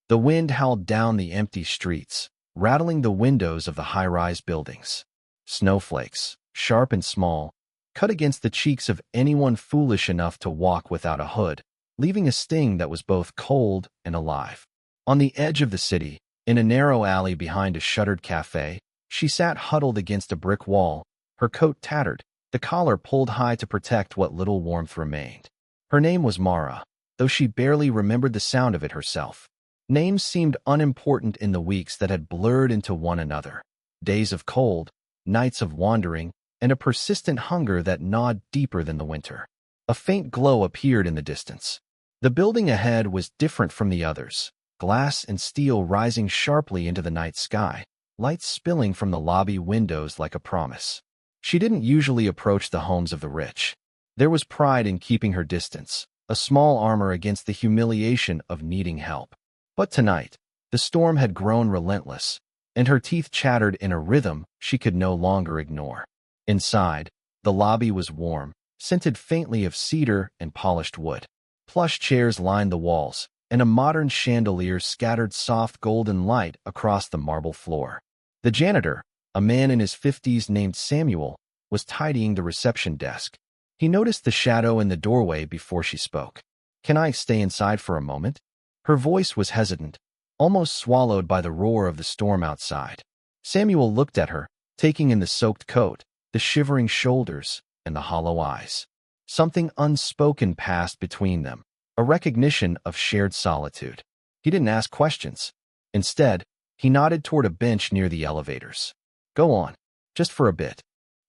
The wind howled down the empty streets, rattling the windows of the high-rise buildings. Snowflakes, sharp and small, cut against the cheeks of anyone foolish enough to walk without a hood, leaving a sting that was both cold and alive. On the edge of the city, in a narrow alley behind a shuttered cafe, she sat huddled against a brick wall, her coat tattered, the collar pulled high to protect what little warmth remained. Her name was Mara, though she barely remembered the sound of it herself. Names seemed unimportant in the weeks that had blurred into one another. Days of cold, nights of wandering, and a persistent hunger that gnawed deeper than the winter. A faint glow appeared in the distance. The building ahead was different from the others, glass and steel rising sharply into the night sky, lights spilling from the lobby windows like a promise. She didn't usually approach the homes of the rich. There was pride in keeping her distance, a small armor against the humiliation of needing help. But tonight, the storm had grown relentless, and her teeth chattered in a rhythm she could no longer ignore. Inside, the lobby was warm, scented faintly of cedar and polished wood. Plush chairs lined the walls, and a modern chandelier scattered soft golden light across the marble floor. The janitor, a man in his 50s named Samuel, was tidying the reception desk. He noticed the shadow in the doorway before she spoke. "Can I stay inside for a moment?" Her voice was hesitant, almost swallowed by the roar of the storm outside. Samuel looked at her, taking in the soaked coat, the shivering shoulders, and the hollow eyes. Something unspoken passed between them, a recognition of shared solitude. He didn't ask questions. Instead, he nodded toward a bench near the elevators. "Go on, just for a bit."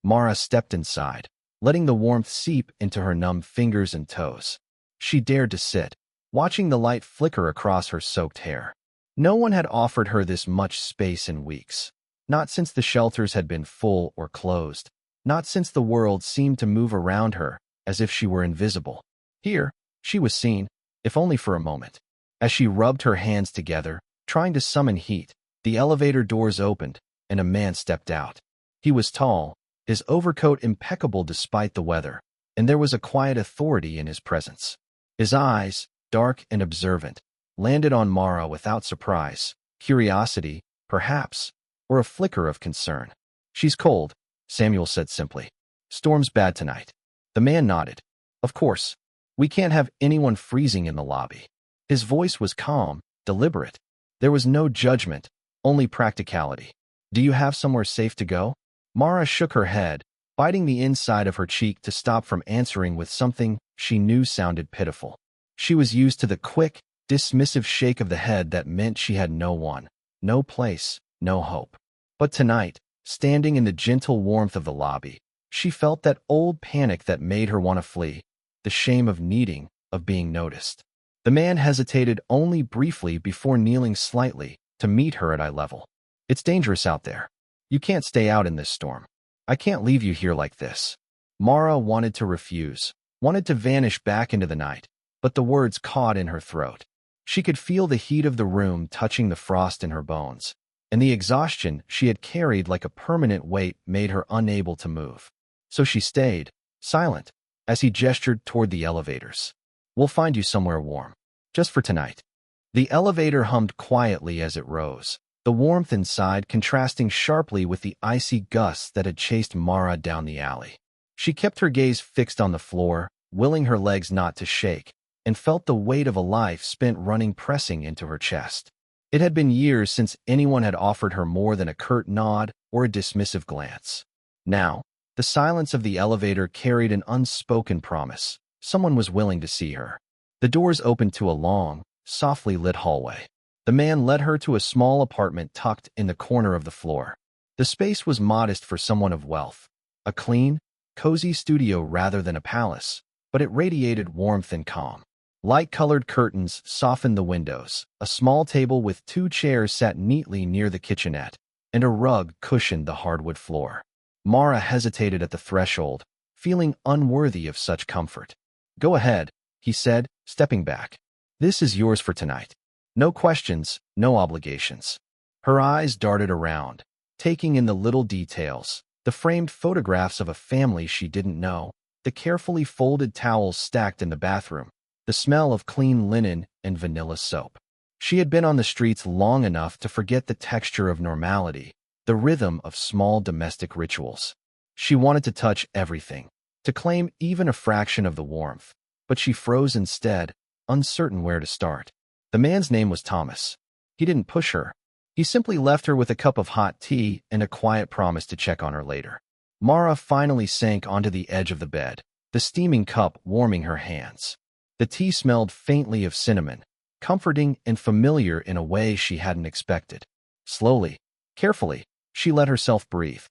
Mara stepped inside, letting the warmth seep into her numb fingers and toes. She dared to sit, watching the light flicker across her soaked hair. No one had offered her this much space in weeks. Not since the shelters had been full or closed. Not since the world seemed to move around her as if she were invisible. Here, she was seen, if only for a moment. As she rubbed her hands together, trying to summon heat, the elevator doors opened, and a man stepped out. He was tall, his overcoat impeccable despite the weather, and there was a quiet authority in his presence. His eyes, dark and observant, landed on Mara without surprise, curiosity, perhaps, or a flicker of concern. "She's cold," Samuel said simply. "Storm's bad tonight." The man nodded. "Of course. We can't have anyone freezing in the lobby." His voice was calm, deliberate. There was no judgment, only practicality. "Do you have somewhere safe to go?" Mara shook her head, biting the inside of her cheek to stop from answering with something she knew sounded pitiful. She was used to the quick, dismissive shake of the head that meant she had no one, no place, no hope. But tonight, standing in the gentle warmth of the lobby, she felt that old panic that made her want to flee, the shame of needing, of being noticed. The man hesitated only briefly before kneeling slightly to meet her at eye level. "It's dangerous out there. You can't stay out in this storm. I can't leave you here like this." Mara wanted to refuse, wanted to vanish back into the night, but the words caught in her throat. She could feel the heat of the room touching the frost in her bones, and the exhaustion she had carried like a permanent weight made her unable to move. So she stayed, silent, as he gestured toward the elevators. "We'll find you somewhere warm. Just for tonight." The elevator hummed quietly as it rose, the warmth inside contrasting sharply with the icy gusts that had chased Mara down the alley. She kept her gaze fixed on the floor, willing her legs not to shake, and felt the weight of a life spent running pressing into her chest. It had been years since anyone had offered her more than a curt nod or a dismissive glance. Now, the silence of the elevator carried an unspoken promise. Someone was willing to see her. The doors opened to a long, softly lit hallway. The man led her to a small apartment tucked in the corner of the floor. The space was modest for someone of wealth. A clean, cozy studio rather than a palace, but it radiated warmth and calm. Light-colored curtains softened the windows. A small table with 2 chairs sat neatly near the kitchenette, and a rug cushioned the hardwood floor. Mara hesitated at the threshold, feeling unworthy of such comfort. "Go ahead," he said, stepping back. "This is yours for tonight. No questions, no obligations." Her eyes darted around, taking in the little details, the framed photographs of a family she didn't know, the carefully folded towels stacked in the bathroom, the smell of clean linen and vanilla soap. She had been on the streets long enough to forget the texture of normality, the rhythm of small domestic rituals. She wanted to touch everything, to claim even a fraction of the warmth, but she froze instead, uncertain where to start. The man's name was Thomas. He didn't push her. He simply left her with a cup of hot tea and a quiet promise to check on her later. Mara finally sank onto the edge of the bed, the steaming cup warming her hands. The tea smelled faintly of cinnamon, comforting and familiar in a way she hadn't expected. Slowly, carefully, she let herself breathe.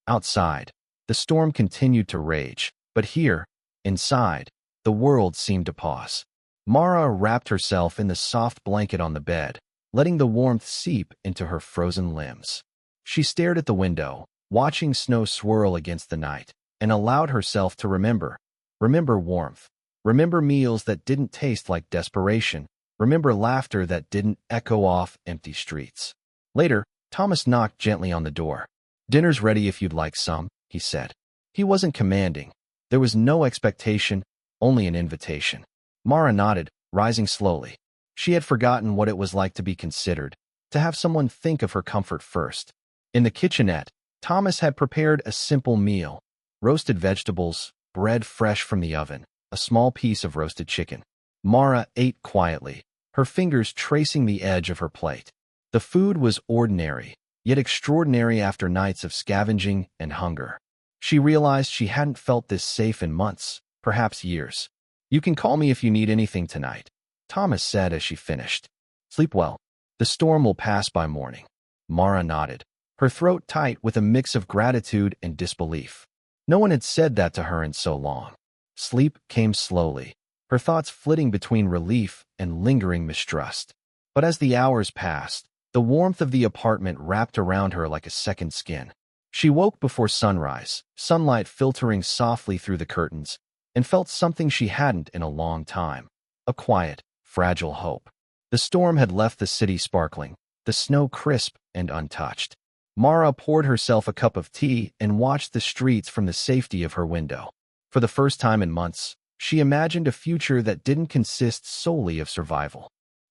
Outside, the storm continued to rage, but here, inside, the world seemed to pause. Mara wrapped herself in the soft blanket on the bed, letting the warmth seep into her frozen limbs. She stared at the window, watching snow swirl against the night, and allowed herself to remember. Remember warmth. Remember meals that didn't taste like desperation. Remember laughter that didn't echo off empty streets. Later, Thomas knocked gently on the door. "Dinner's ready if you'd like some," he said. He wasn't commanding. There was no expectation, only an invitation. Mara nodded, rising slowly. She had forgotten what it was like to be considered, to have someone think of her comfort first. In the kitchenette, Thomas had prepared a simple meal: roasted vegetables, bread fresh from the oven, a small piece of roasted chicken. Mara ate quietly, her fingers tracing the edge of her plate. The food was ordinary, yet extraordinary after nights of scavenging and hunger. She realized she hadn't felt this safe in months, perhaps years. "You can call me if you need anything tonight," Thomas said as she finished. "Sleep well. The storm will pass by morning." Mara nodded, her throat tight with a mix of gratitude and disbelief. No one had said that to her in so long. Sleep came slowly, her thoughts flitting between relief and lingering mistrust. But as the hours passed, the warmth of the apartment wrapped around her like a second skin. She woke before sunrise, sunlight filtering softly through the curtains, and felt something she hadn't in a long time: a quiet, fragile hope. The storm had left the city sparkling, the snow crisp and untouched. Mara poured herself a cup of tea and watched the streets from the safety of her window. For the first time in months, she imagined a future that didn't consist solely of survival.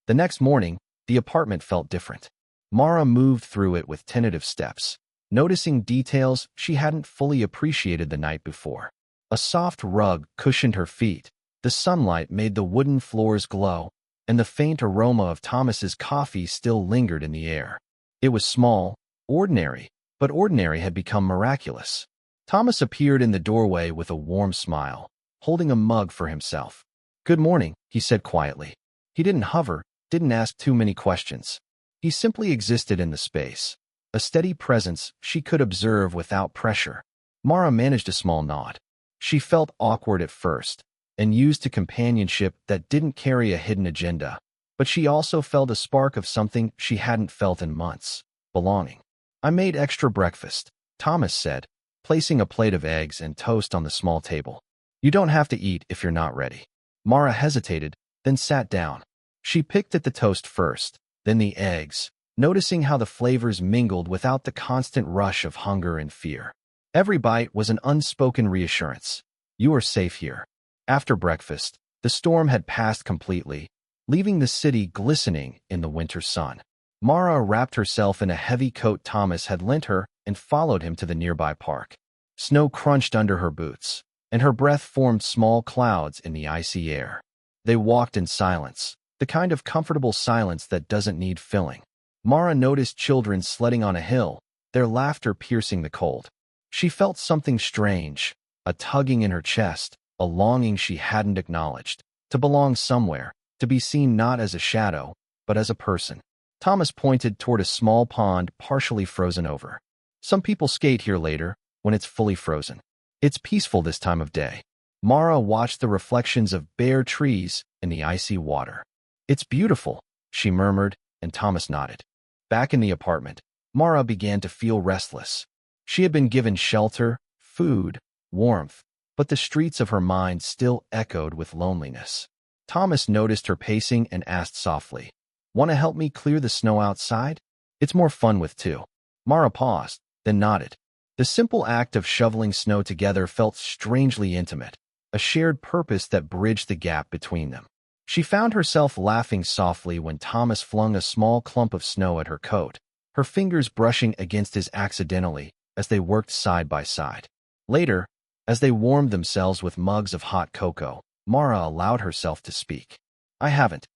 The next morning, the apartment felt different. Mara moved through it with tentative steps, noticing details she hadn't fully appreciated the night before. A soft rug cushioned her feet, the sunlight made the wooden floors glow, and the faint aroma of Thomas's coffee still lingered in the air. It was small, ordinary, but ordinary had become miraculous. Thomas appeared in the doorway with a warm smile, holding a mug for himself. "Good morning," he said quietly. He didn't hover, didn't ask too many questions. He simply existed in the space, a steady presence she could observe without pressure. Mara managed a small nod. She felt awkward at first, and used to companionship that didn't carry a hidden agenda, but she also felt a spark of something she hadn't felt in months: belonging. "I made extra breakfast," Thomas said, placing a plate of eggs and toast on the small table. "You don't have to eat if you're not ready." Mara hesitated, then sat down. She picked at the toast first, then the eggs, noticing how the flavors mingled without the constant rush of hunger and fear. Every bite was an unspoken reassurance. "You are safe here." After breakfast, the storm had passed completely, leaving the city glistening in the winter sun. Mara wrapped herself in a heavy coat Thomas had lent her and followed him to the nearby park. Snow crunched under her boots, and her breath formed small clouds in the icy air. They walked in silence, the kind of comfortable silence that doesn't need filling. Mara noticed children sledding on a hill, their laughter piercing the cold. She felt something strange, a tugging in her chest, a longing she hadn't acknowledged, to belong somewhere, to be seen not as a shadow, but as a person. Thomas pointed toward a small pond partially frozen over. "Some people skate here later, when it's fully frozen. It's peaceful this time of day." Mara watched the reflections of bare trees in the icy water. "It's beautiful," she murmured, and Thomas nodded. Back in the apartment, Mara began to feel restless. She had been given shelter, food, warmth, but the streets of her mind still echoed with loneliness. Thomas noticed her pacing and asked softly, "Want to help me clear the snow outside? It's more fun with two." Mara paused, then nodded. The simple act of shoveling snow together felt strangely intimate, a shared purpose that bridged the gap between them. She found herself laughing softly when Thomas flung a small clump of snow at her coat, her fingers brushing against his accidentally as they worked side by side. Later, as they warmed themselves with mugs of hot cocoa, Mara allowed herself to speak. I haven't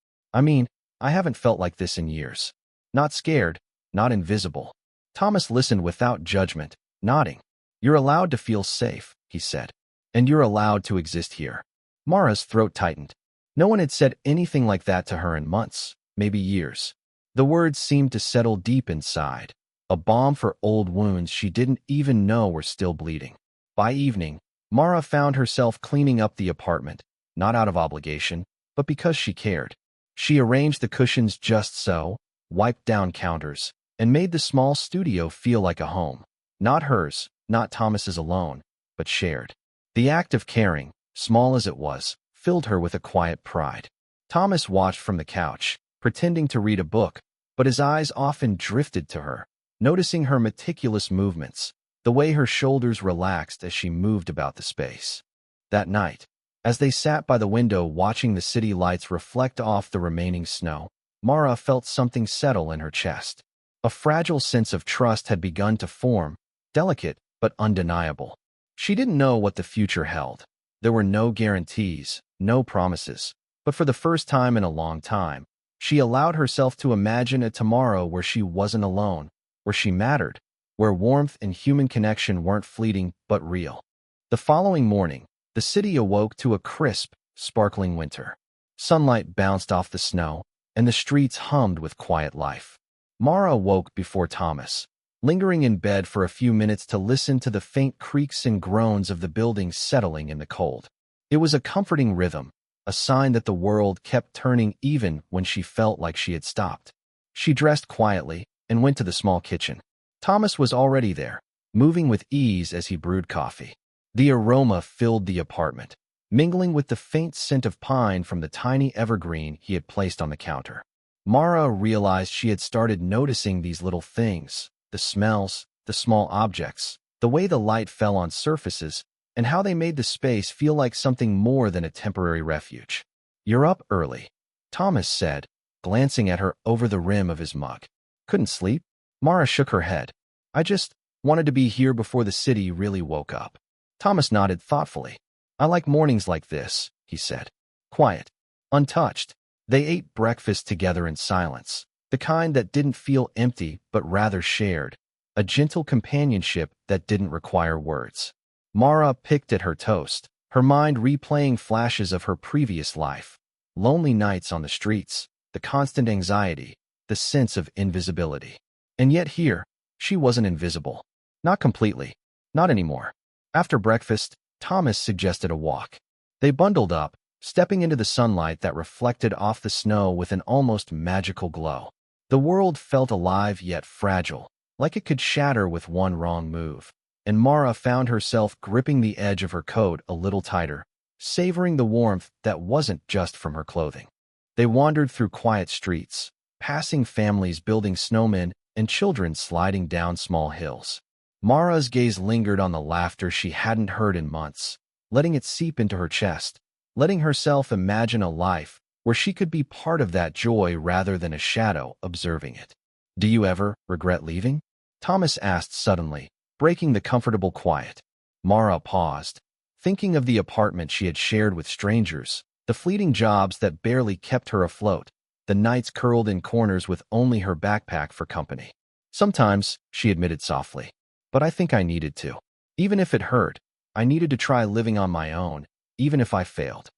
felt like this in years. Not scared, not invisible. Thomas listened without judgment, nodding. You're allowed to feel safe, he said. And you're allowed to exist here. Mara's throat tightened. No one had said anything like that to her in months, maybe years. The words seemed to settle deep inside, a balm for old wounds she didn't even know were still bleeding. By evening, Mara found herself cleaning up the apartment, not out of obligation, but because she cared. She arranged the cushions just so, wiped down counters, and made the small studio feel like a home. Not hers, not Thomas's alone, but shared. The act of caring, small as it was, filled her with a quiet pride. Thomas watched from the couch, pretending to read a book, but his eyes often drifted to her, noticing her meticulous movements, the way her shoulders relaxed as she moved about the space. That night, as they sat by the window watching the city lights reflect off the remaining snow, Mara felt something settle in her chest. A fragile sense of trust had begun to form, delicate but undeniable. She didn't know what the future held. There were no guarantees, no promises, but for the first time in a long time, she allowed herself to imagine a tomorrow where she wasn't alone, where she mattered, where warmth and human connection weren't fleeting but real. The following morning, the city awoke to a crisp, sparkling winter. Sunlight bounced off the snow, and the streets hummed with quiet life. Mara woke before Thomas, lingering in bed for a few minutes to listen to the faint creaks and groans of the building settling in the cold. It was a comforting rhythm, a sign that the world kept turning even when she felt like she had stopped. She dressed quietly and went to the small kitchen. Thomas was already there, moving with ease as he brewed coffee. The aroma filled the apartment, mingling with the faint scent of pine from the tiny evergreen he had placed on the counter. Mara realized she had started noticing these little things, the smells, the small objects, the way the light fell on surfaces, and how they made the space feel like something more than a temporary refuge. You're up early, Thomas said, glancing at her over the rim of his mug. Couldn't sleep? Mara shook her head. I just wanted to be here before the city really woke up. Thomas nodded thoughtfully. I like mornings like this, he said. Quiet, untouched. They ate breakfast together in silence, the kind that didn't feel empty but rather shared, a gentle companionship that didn't require words. Mara picked at her toast, her mind replaying flashes of her previous life, lonely nights on the streets, the constant anxiety, the sense of invisibility. And yet here, she wasn't invisible. Not completely. Not anymore. After breakfast, Thomas suggested a walk. They bundled up, stepping into the sunlight that reflected off the snow with an almost magical glow. The world felt alive yet fragile, like it could shatter with one wrong move. And Mara found herself gripping the edge of her coat a little tighter, savoring the warmth that wasn't just from her clothing. They wandered through quiet streets, passing families building snowmen and children sliding down small hills. Mara's gaze lingered on the laughter she hadn't heard in months, letting it seep into her chest, letting herself imagine a life where she could be part of that joy rather than a shadow observing it. Do you ever regret leaving? Thomas asked suddenly, breaking the comfortable quiet. Mara paused, thinking of the apartment she had shared with strangers, the fleeting jobs that barely kept her afloat, the nights curled in corners with only her backpack for company. Sometimes, she admitted softly, but I think I needed to. Even if it hurt, I needed to try living on my own, even if I failed.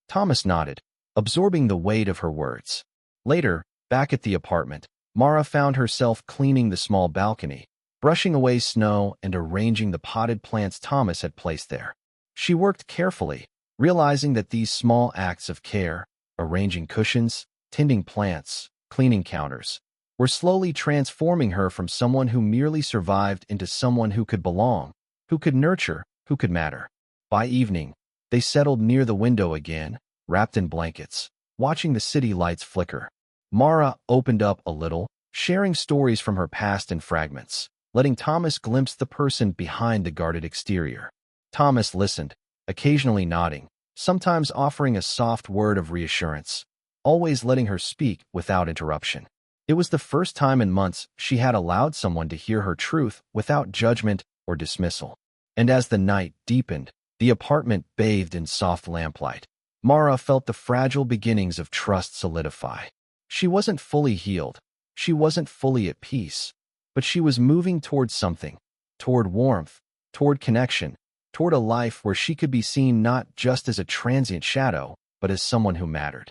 Thomas nodded, absorbing the weight of her words. Later, back at the apartment, Mara found herself cleaning the small balcony, brushing away snow and arranging the potted plants Thomas had placed there. She worked carefully, realizing that these small acts of care, arranging cushions, tending plants, cleaning counters, were slowly transforming her from someone who merely survived into someone who could belong, who could nurture, who could matter. By evening, they settled near the window again, wrapped in blankets, watching the city lights flicker. Mara opened up a little, sharing stories from her past in fragments, letting Thomas glimpse the person behind the guarded exterior. Thomas listened, occasionally nodding, sometimes offering a soft word of reassurance, always letting her speak without interruption. It was the first time in months she had allowed someone to hear her truth without judgment or dismissal. And as the night deepened, the apartment bathed in soft lamplight. Mara felt the fragile beginnings of trust solidify. She wasn't fully healed. She wasn't fully at peace. But she was moving toward something, toward warmth, toward connection, toward a life where she could be seen not just as a transient shadow, but as someone who mattered.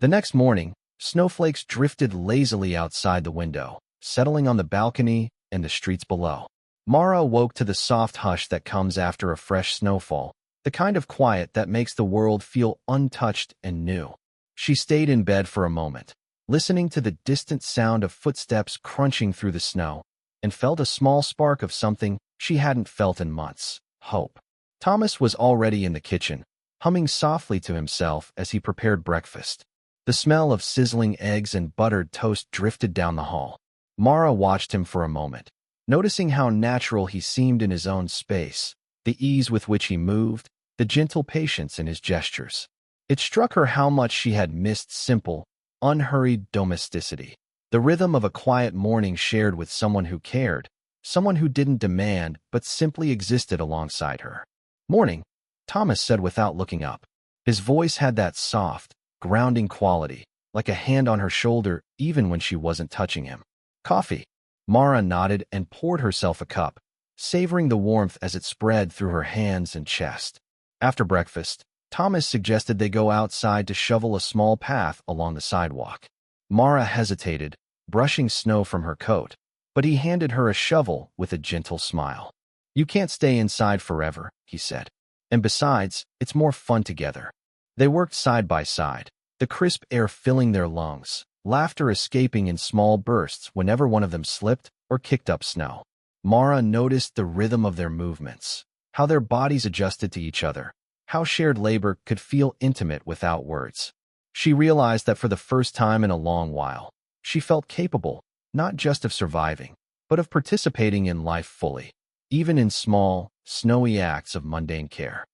The next morning, snowflakes drifted lazily outside the window, settling on the balcony and the streets below. Mara awoke to the soft hush that comes after a fresh snowfall, the kind of quiet that makes the world feel untouched and new. She stayed in bed for a moment, listening to the distant sound of footsteps crunching through the snow, and felt a small spark of something she hadn't felt in months: hope. Thomas was already in the kitchen, humming softly to himself as he prepared breakfast. The smell of sizzling eggs and buttered toast drifted down the hall. Mara watched him for a moment, noticing how natural he seemed in his own space, the ease with which he moved, the gentle patience in his gestures. It struck her how much she had missed simple, unhurried domesticity, the rhythm of a quiet morning shared with someone who cared, someone who didn't demand but simply existed alongside her. "Morning," Thomas said without looking up. His voice had that soft, grounding quality, like a hand on her shoulder even when she wasn't touching him. "Coffee." Mara nodded and poured herself a cup, savoring the warmth as it spread through her hands and chest. After breakfast, Thomas suggested they go outside to shovel a small path along the sidewalk. Mara hesitated, brushing snow from her coat, but he handed her a shovel with a gentle smile. "You can't stay inside forever," he said. "And besides, it's more fun together." They worked side by side, the crisp air filling their lungs, laughter escaping in small bursts whenever one of them slipped or kicked up snow. Mara noticed the rhythm of their movements, how their bodies adjusted to each other, how shared labor could feel intimate without words. She realized that for the first time in a long while, she felt capable, not just of surviving, but of participating in life fully, even in small, snowy acts of mundane care.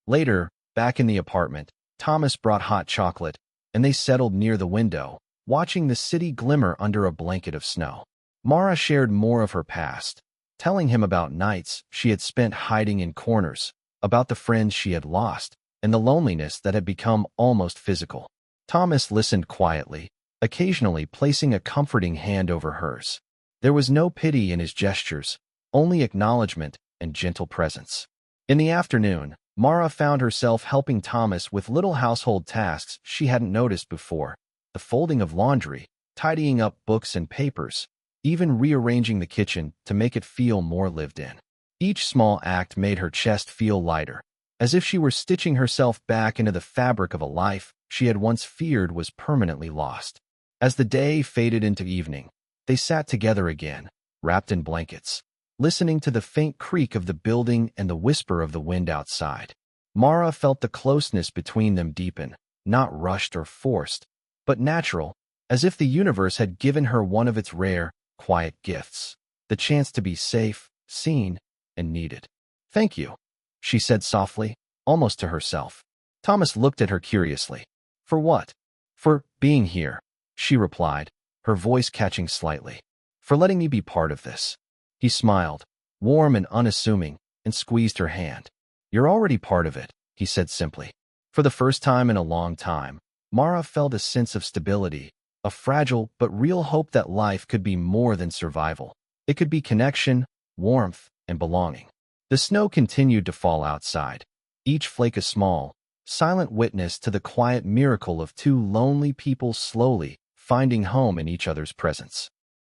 Later, back in the apartment, Thomas brought hot chocolate, and they settled near the window, watching the city glimmer under a blanket of snow. Mara shared more of her past, telling him about nights she had spent hiding in corners, about the friends she had lost, and the loneliness that had become almost physical. Thomas listened quietly, occasionally placing a comforting hand over hers. There was no pity in his gestures, only acknowledgement and gentle presence. In the afternoon, Mara found herself helping Thomas with little household tasks she hadn't noticed before: the folding of laundry, tidying up books and papers, even rearranging the kitchen to make it feel more lived in. Each small act made her chest feel lighter, as if she were stitching herself back into the fabric of a life she had once feared was permanently lost. As the day faded into evening, they sat together again, wrapped in blankets, listening to the faint creak of the building and the whisper of the wind outside. Mara felt the closeness between them deepen, not rushed or forced, but natural, as if the universe had given her one of its rare, quiet gifts: the chance to be safe, seen, and needed. "Thank you," she said softly, almost to herself. Thomas looked at her curiously. "For what?" "For being here," she replied, her voice catching slightly. "For letting me be part of this." He smiled, warm and unassuming, and squeezed her hand. "You're already part of it," he said simply. For the first time in a long time, Mara felt a sense of stability, a fragile but real hope that life could be more than survival. It could be connection, warmth, and belonging. The snow continued to fall outside, each flake a small, silent witness to the quiet miracle of two lonely people slowly finding home in each other's presence.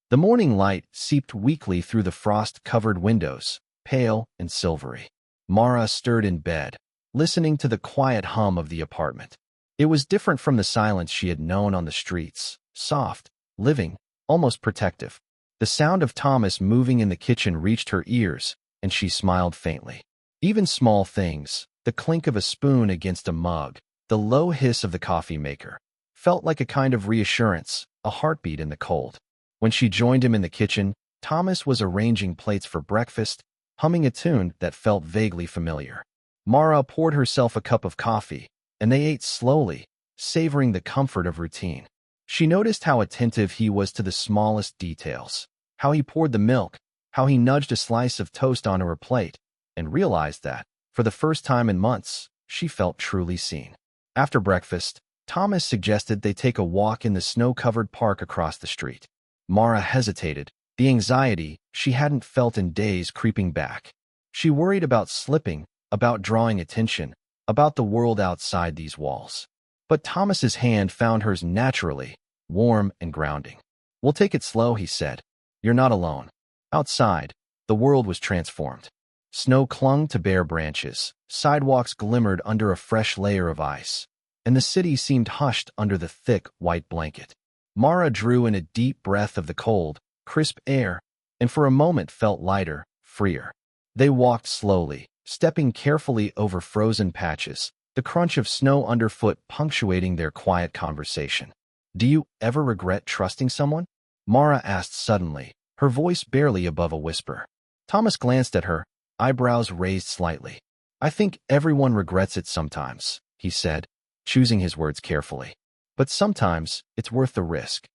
The morning light seeped weakly through the frost-covered windows, pale and silvery. Mara stirred in bed, listening to the quiet hum of the apartment. It was different from the silence she had known on the streets, soft, living, almost protective. The sound of Thomas moving in the kitchen reached her ears, and she smiled faintly. Even small things, the clink of a spoon against a mug, the low hiss of the coffee maker, felt like a kind of reassurance, a heartbeat in the cold. When she joined him in the kitchen, Thomas was arranging plates for breakfast, humming a tune that felt vaguely familiar. Mara poured herself a cup of coffee, and they ate slowly, savoring the comfort of routine. She noticed how attentive he was to the smallest details, how he poured the milk, how he nudged a slice of toast onto her plate, and realized that, for the first time in months, she felt truly seen. After breakfast, Thomas suggested they take a walk in the snow-covered park across the street. Mara hesitated, the anxiety she hadn't felt in days creeping back. She worried about slipping, about drawing attention, about the world outside these walls. But Thomas's hand found hers naturally, warm and grounding. "We'll take it slow," he said. "You're not alone." Outside, the world was transformed. Snow clung to bare branches, sidewalks glimmered under a fresh layer of ice, and the city seemed hushed under the thick, white blanket. Mara drew in a deep breath of the cold, crisp air, and for a moment felt lighter, freer. They walked slowly, stepping carefully over frozen patches, the crunch of snow underfoot punctuating their quiet conversation. "Do you ever regret trusting someone?" Mara asked suddenly, her voice barely above a whisper. Thomas glanced at her, eyebrows raised slightly. "I think everyone regrets it sometimes," he said, choosing his words carefully. "But sometimes it's worth the risk."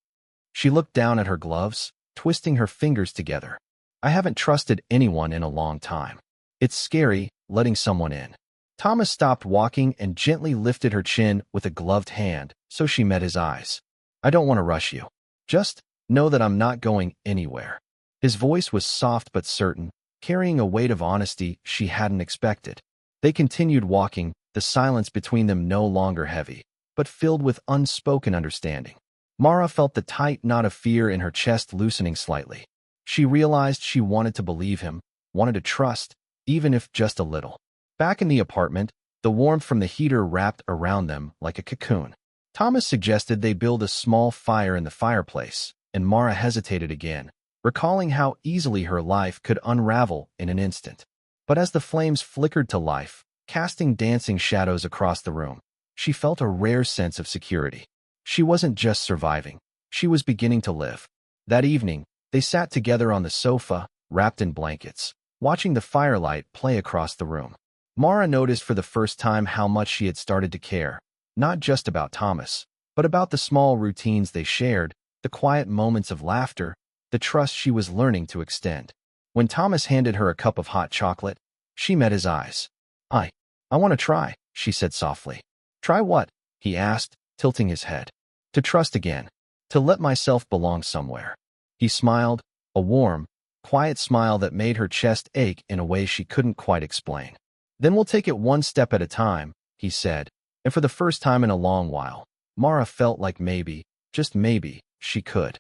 She looked down at her gloves, twisting her fingers together. "I haven't trusted anyone in a long time. It's scary, letting someone in." Thomas stopped walking and gently lifted her chin with a gloved hand, so she met his eyes. "I don't want to rush you. Just know that I'm not going anywhere." His voice was soft but certain, carrying a weight of honesty she hadn't expected. They continued walking, the silence between them no longer heavy, but filled with unspoken understanding. Mara felt the tight knot of fear in her chest loosening slightly. She realized she wanted to believe him, wanted to trust, even if just a little. Back in the apartment, the warmth from the heater wrapped around them like a cocoon. Thomas suggested they build a small fire in the fireplace, and Mara hesitated again, recalling how easily her life could unravel in an instant. But as the flames flickered to life, casting dancing shadows across the room, she felt a rare sense of security. She wasn't just surviving, she was beginning to live. That evening, they sat together on the sofa, wrapped in blankets, watching the firelight play across the room. Mara noticed for the first time how much she had started to care, not just about Thomas, but about the small routines they shared, the quiet moments of laughter, the trust she was learning to extend. When Thomas handed her a cup of hot chocolate, she met his eyes. I want to try," she said softly. "Try what?" he asked, tilting his head. "To trust again. To let myself belong somewhere." He smiled, a warm, quiet smile that made her chest ache in a way she couldn't quite explain. "Then we'll take it one step at a time," he said, and for the first time in a long while, Mara felt like maybe, just maybe, she could.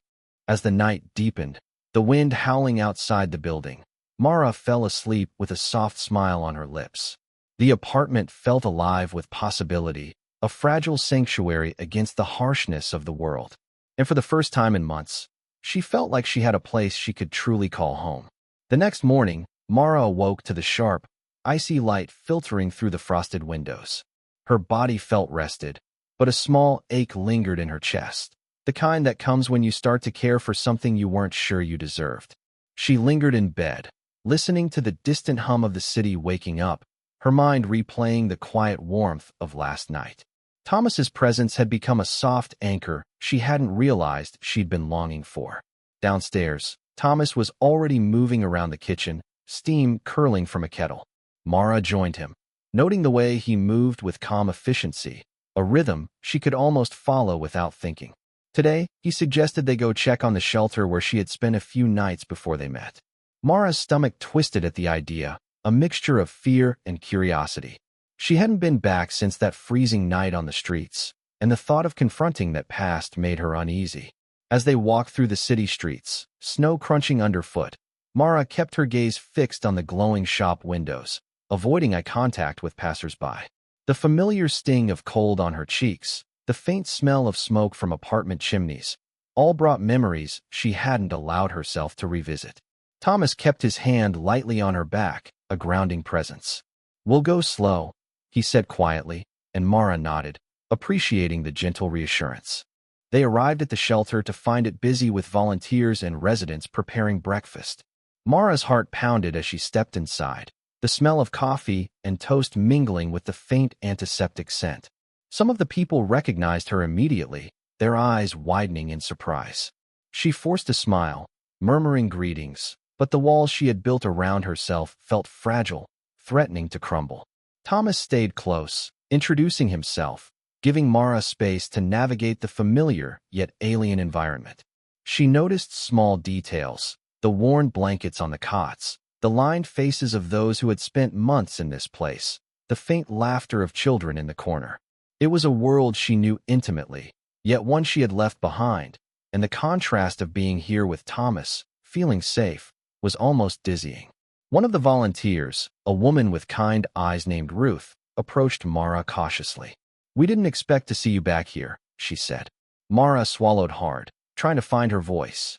As the night deepened, the wind howling outside the building, Mara fell asleep with a soft smile on her lips. The apartment felt alive with possibility, a fragile sanctuary against the harshness of the world. And for the first time in months, she felt like she had a place she could truly call home. The next morning, Mara awoke to the sharp, icy light filtering through the frosted windows. Her body felt rested, but a small ache lingered in her chest, the kind that comes when you start to care for something you weren't sure you deserved. She lingered in bed, listening to the distant hum of the city waking up, her mind replaying the quiet warmth of last night. Thomas's presence had become a soft anchor she hadn't realized she'd been longing for. Downstairs, Thomas was already moving around the kitchen, steam curling from a kettle. Mara joined him, noting the way he moved with calm efficiency, a rhythm she could almost follow without thinking. Today, he suggested they go check on the shelter where she had spent a few nights before they met. Mara's stomach twisted at the idea, a mixture of fear and curiosity. She hadn't been back since that freezing night on the streets, and the thought of confronting that past made her uneasy. As they walked through the city streets, snow crunching underfoot, Mara kept her gaze fixed on the glowing shop windows, avoiding eye contact with passers-by. The familiar sting of cold on her cheeks, the faint smell of smoke from apartment chimneys, all brought memories she hadn't allowed herself to revisit. Thomas kept his hand lightly on her back, a grounding presence. "We'll go slow," he said quietly, and Mara nodded, appreciating the gentle reassurance. They arrived at the shelter to find it busy with volunteers and residents preparing breakfast. Mara's heart pounded as she stepped inside, the smell of coffee and toast mingling with the faint antiseptic scent. Some of the people recognized her immediately, their eyes widening in surprise. She forced a smile, murmuring greetings, but the walls she had built around herself felt fragile, threatening to crumble. Thomas stayed close, introducing himself, giving Mara space to navigate the familiar yet alien environment. She noticed small details, the worn blankets on the cots, the lined faces of those who had spent months in this place, the faint laughter of children in the corner. It was a world she knew intimately, yet one she had left behind, and the contrast of being here with Thomas, feeling safe, was almost dizzying. One of the volunteers, a woman with kind eyes named Ruth, approached Mara cautiously. "We didn't expect to see you back here," she said. Mara swallowed hard, trying to find her voice.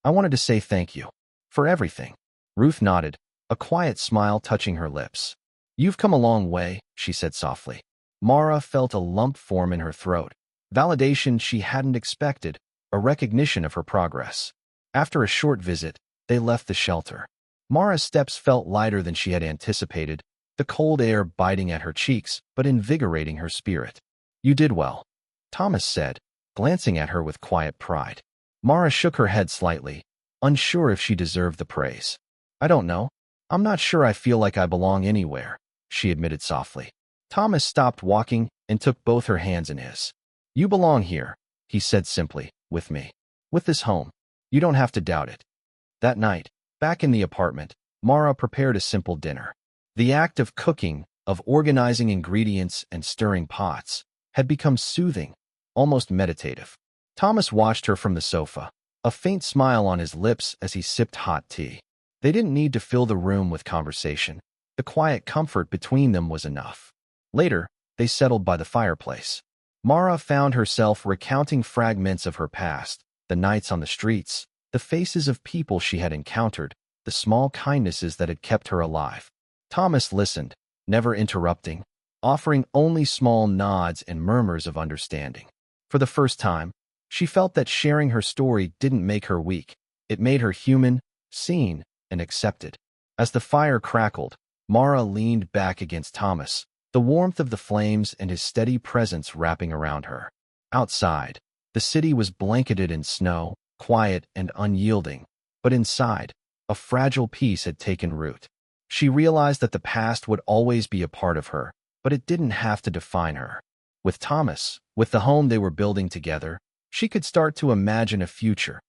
I wanted to say thank you. For everything." Ruth nodded, a quiet smile touching her lips. "You've come a long way," she said softly. Mara felt a lump form in her throat. Validation she hadn't expected, a recognition of her progress. After a short visit, they left the shelter. Mara's steps felt lighter than she had anticipated, the cold air biting at her cheeks but invigorating her spirit. "You did well," Thomas said, glancing at her with quiet pride. Mara shook her head slightly, unsure if she deserved the praise. "I don't know. I'm not sure I feel like I belong anywhere," she admitted softly. Thomas stopped walking and took both her hands in his. "You belong here," he said simply, "with me. With this home. You don't have to doubt it." That night, back in the apartment, Mara prepared a simple dinner. The act of cooking, of organizing ingredients and stirring pots, had become soothing, almost meditative. Thomas watched her from the sofa, a faint smile on his lips as he sipped hot tea. They didn't need to fill the room with conversation. The quiet comfort between them was enough. Later, they settled by the fireplace. Mara found herself recounting fragments of her past, the nights on the streets, the faces of people she had encountered, the small kindnesses that had kept her alive. Thomas listened, never interrupting, offering only small nods and murmurs of understanding. For the first time, she felt that sharing her story didn't make her weak. It made her human, seen, and accepted. As the fire crackled, Mara leaned back against Thomas, the warmth of the flames and his steady presence wrapping around her. Outside, the city was blanketed in snow, quiet and unyielding, but inside, a fragile peace had taken root. She realized that the past would always be a part of her, but it didn't have to define her. With Thomas, with the home they were building together, she could start to imagine a future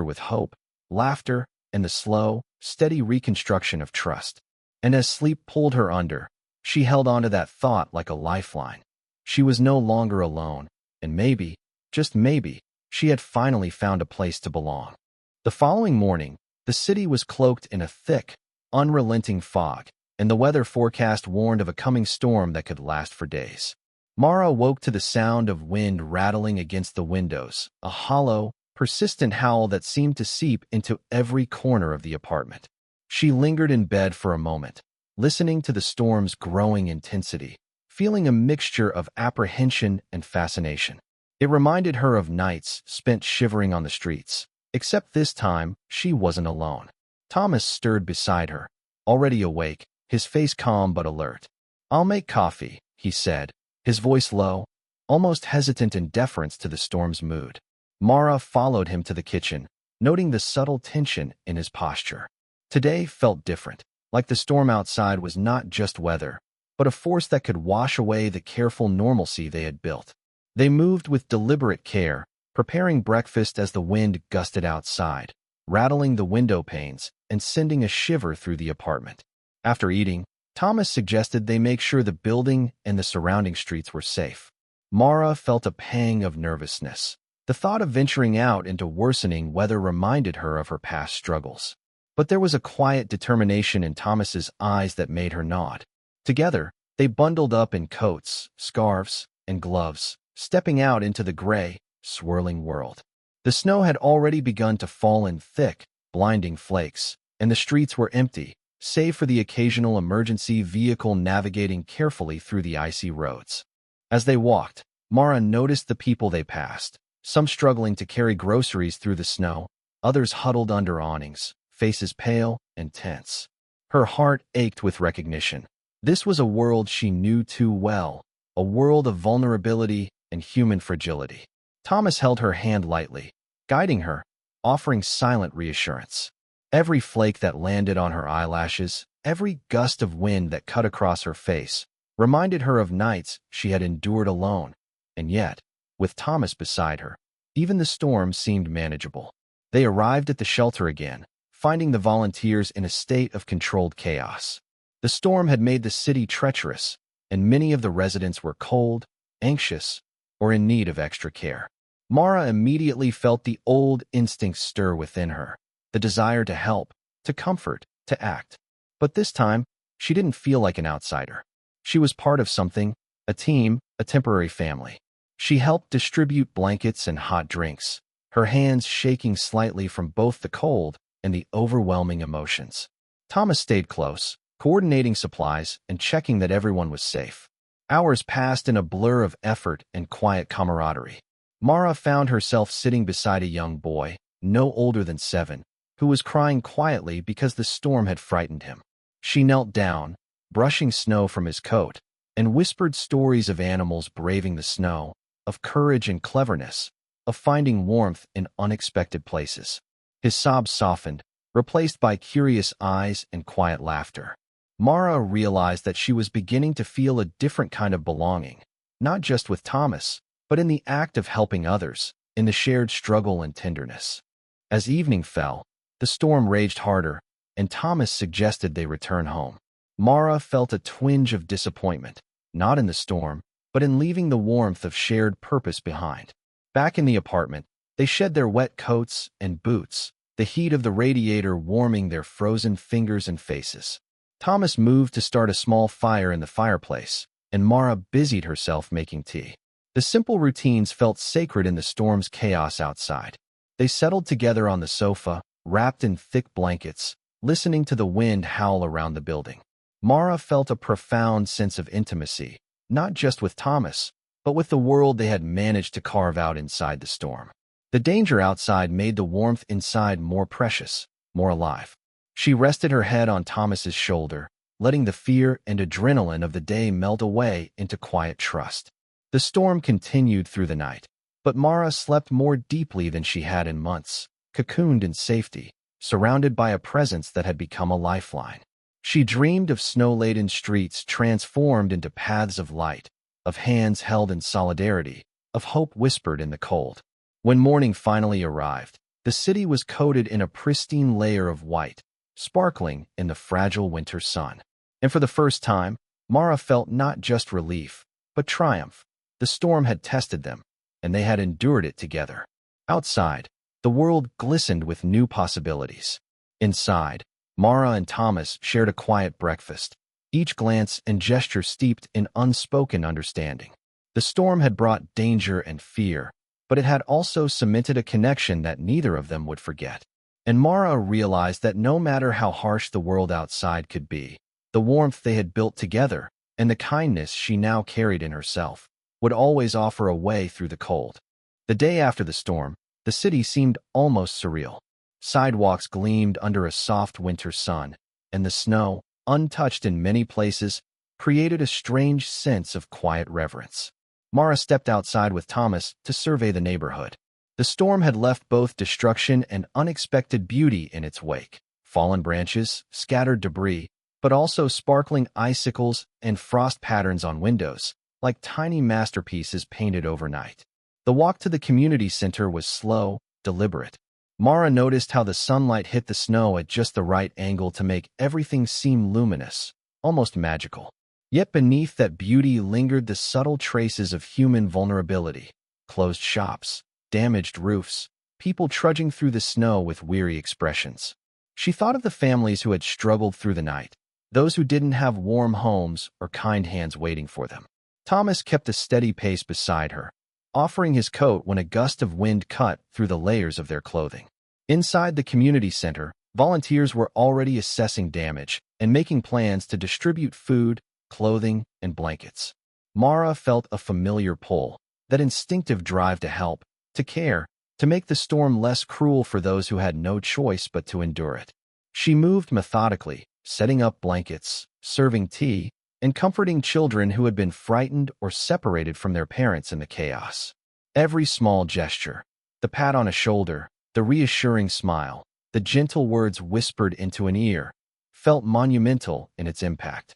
with hope, laughter, and the slow, steady reconstruction of trust. And as sleep pulled her under, she held onto that thought like a lifeline. She was no longer alone, and maybe, just maybe, she had finally found a place to belong. The following morning, the city was cloaked in a thick, unrelenting fog, and the weather forecast warned of a coming storm that could last for days. Mara woke to the sound of wind rattling against the windows, a hollow, persistent howl that seemed to seep into every corner of the apartment. She lingered in bed for a moment, listening to the storm's growing intensity, feeling a mixture of apprehension and fascination. It reminded her of nights spent shivering on the streets, except this time she wasn't alone. Thomas stirred beside her, already awake, his face calm but alert. "I'll make coffee," he said, his voice low, almost hesitant in deference to the storm's mood. Mara followed him to the kitchen, noting the subtle tension in his posture. Today felt different, like the storm outside was not just weather, but a force that could wash away the careful normalcy they had built. They moved with deliberate care, preparing breakfast as the wind gusted outside, rattling the window panes and sending a shiver through the apartment. After eating, Thomas suggested they make sure the building and the surrounding streets were safe. Mara felt a pang of nervousness. The thought of venturing out into worsening weather reminded her of her past struggles. But there was a quiet determination in Thomas's eyes that made her nod. Together, they bundled up in coats, scarves, and gloves, stepping out into the gray, swirling world. The snow had already begun to fall in thick, blinding flakes, and the streets were empty, save for the occasional emergency vehicle navigating carefully through the icy roads. As they walked, Mara noticed the people they passed, some struggling to carry groceries through the snow, others huddled under awnings, faces pale and tense. Her heart ached with recognition. This was a world she knew too well, a world of vulnerability and human fragility. Thomas held her hand lightly, guiding her, offering silent reassurance. Every flake that landed on her eyelashes, every gust of wind that cut across her face, reminded her of nights she had endured alone. And yet, with Thomas beside her, even the storm seemed manageable. They arrived at the shelter again, finding the volunteers in a state of controlled chaos. The storm had made the city treacherous, and many of the residents were cold, anxious, or in need of extra care. Mara immediately felt the old instincts stir within her, the desire to help, to comfort, to act. But this time, she didn't feel like an outsider. She was part of something, a team, a temporary family. She helped distribute blankets and hot drinks, her hands shaking slightly from both the cold and the overwhelming emotions. Thomas stayed close, coordinating supplies and checking that everyone was safe. Hours passed in a blur of effort and quiet camaraderie. Mara found herself sitting beside a young boy, no older than 7, who was crying quietly because the storm had frightened him. She knelt down, brushing snow from his coat, and whispered stories of animals braving the snow, of courage and cleverness, of finding warmth in unexpected places. His sobs softened, replaced by curious eyes and quiet laughter. Mara realized that she was beginning to feel a different kind of belonging, not just with Thomas, but in the act of helping others, in the shared struggle and tenderness. As evening fell, the storm raged harder, and Thomas suggested they return home. Mara felt a twinge of disappointment, not in the storm, but in leaving the warmth of shared purpose behind. Back in the apartment, they shed their wet coats and boots, the heat of the radiator warming their frozen fingers and faces. Thomas moved to start a small fire in the fireplace, and Mara busied herself making tea. The simple routines felt sacred in the storm's chaos outside. They settled together on the sofa, wrapped in thick blankets, listening to the wind howl around the building. Mara felt a profound sense of intimacy, not just with Thomas, but with the world they had managed to carve out inside the storm. The danger outside made the warmth inside more precious, more alive. She rested her head on Thomas's shoulder, letting the fear and adrenaline of the day melt away into quiet trust. The storm continued through the night, but Mara slept more deeply than she had in months, cocooned in safety, surrounded by a presence that had become a lifeline. She dreamed of snow-laden streets transformed into paths of light, of hands held in solidarity, of hope whispered in the cold. When morning finally arrived, the city was coated in a pristine layer of white, sparkling in the fragile winter sun. And for the first time, Mara felt not just relief, but triumph. The storm had tested them, and they had endured it together. Outside, the world glistened with new possibilities. Inside, Mara and Thomas shared a quiet breakfast, each glance and gesture steeped in unspoken understanding. The storm had brought danger and fear, but it had also cemented a connection that neither of them would forget. And Mara realized that no matter how harsh the world outside could be, the warmth they had built together and the kindness she now carried in herself would always offer a way through the cold. The day after the storm, the city seemed almost surreal. Sidewalks gleamed under a soft winter sun, and the snow, untouched in many places, created a strange sense of quiet reverence. Mara stepped outside with Thomas to survey the neighborhood. The storm had left both destruction and unexpected beauty in its wake. Fallen branches, scattered debris, but also sparkling icicles and frost patterns on windows, like tiny masterpieces painted overnight. The walk to the community center was slow, deliberate. Mara noticed how the sunlight hit the snow at just the right angle to make everything seem luminous, almost magical. Yet beneath that beauty lingered the subtle traces of human vulnerability: closed shops, damaged roofs, people trudging through the snow with weary expressions. She thought of the families who had struggled through the night, those who didn't have warm homes or kind hands waiting for them. Thomas kept a steady pace beside her, offering his coat when a gust of wind cut through the layers of their clothing. Inside the community center, volunteers were already assessing damage and making plans to distribute food, clothing, and blankets. Mara felt a familiar pull, that instinctive drive to help, to care, to make the storm less cruel for those who had no choice but to endure it. She moved methodically, setting up blankets, serving tea, and comforting children who had been frightened or separated from their parents in the chaos. Every small gesture, the pat on a shoulder, the reassuring smile, the gentle words whispered into an ear, felt monumental in its impact.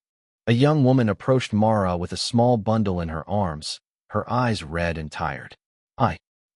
A young woman approached Mara with a small bundle in her arms, her eyes red and tired.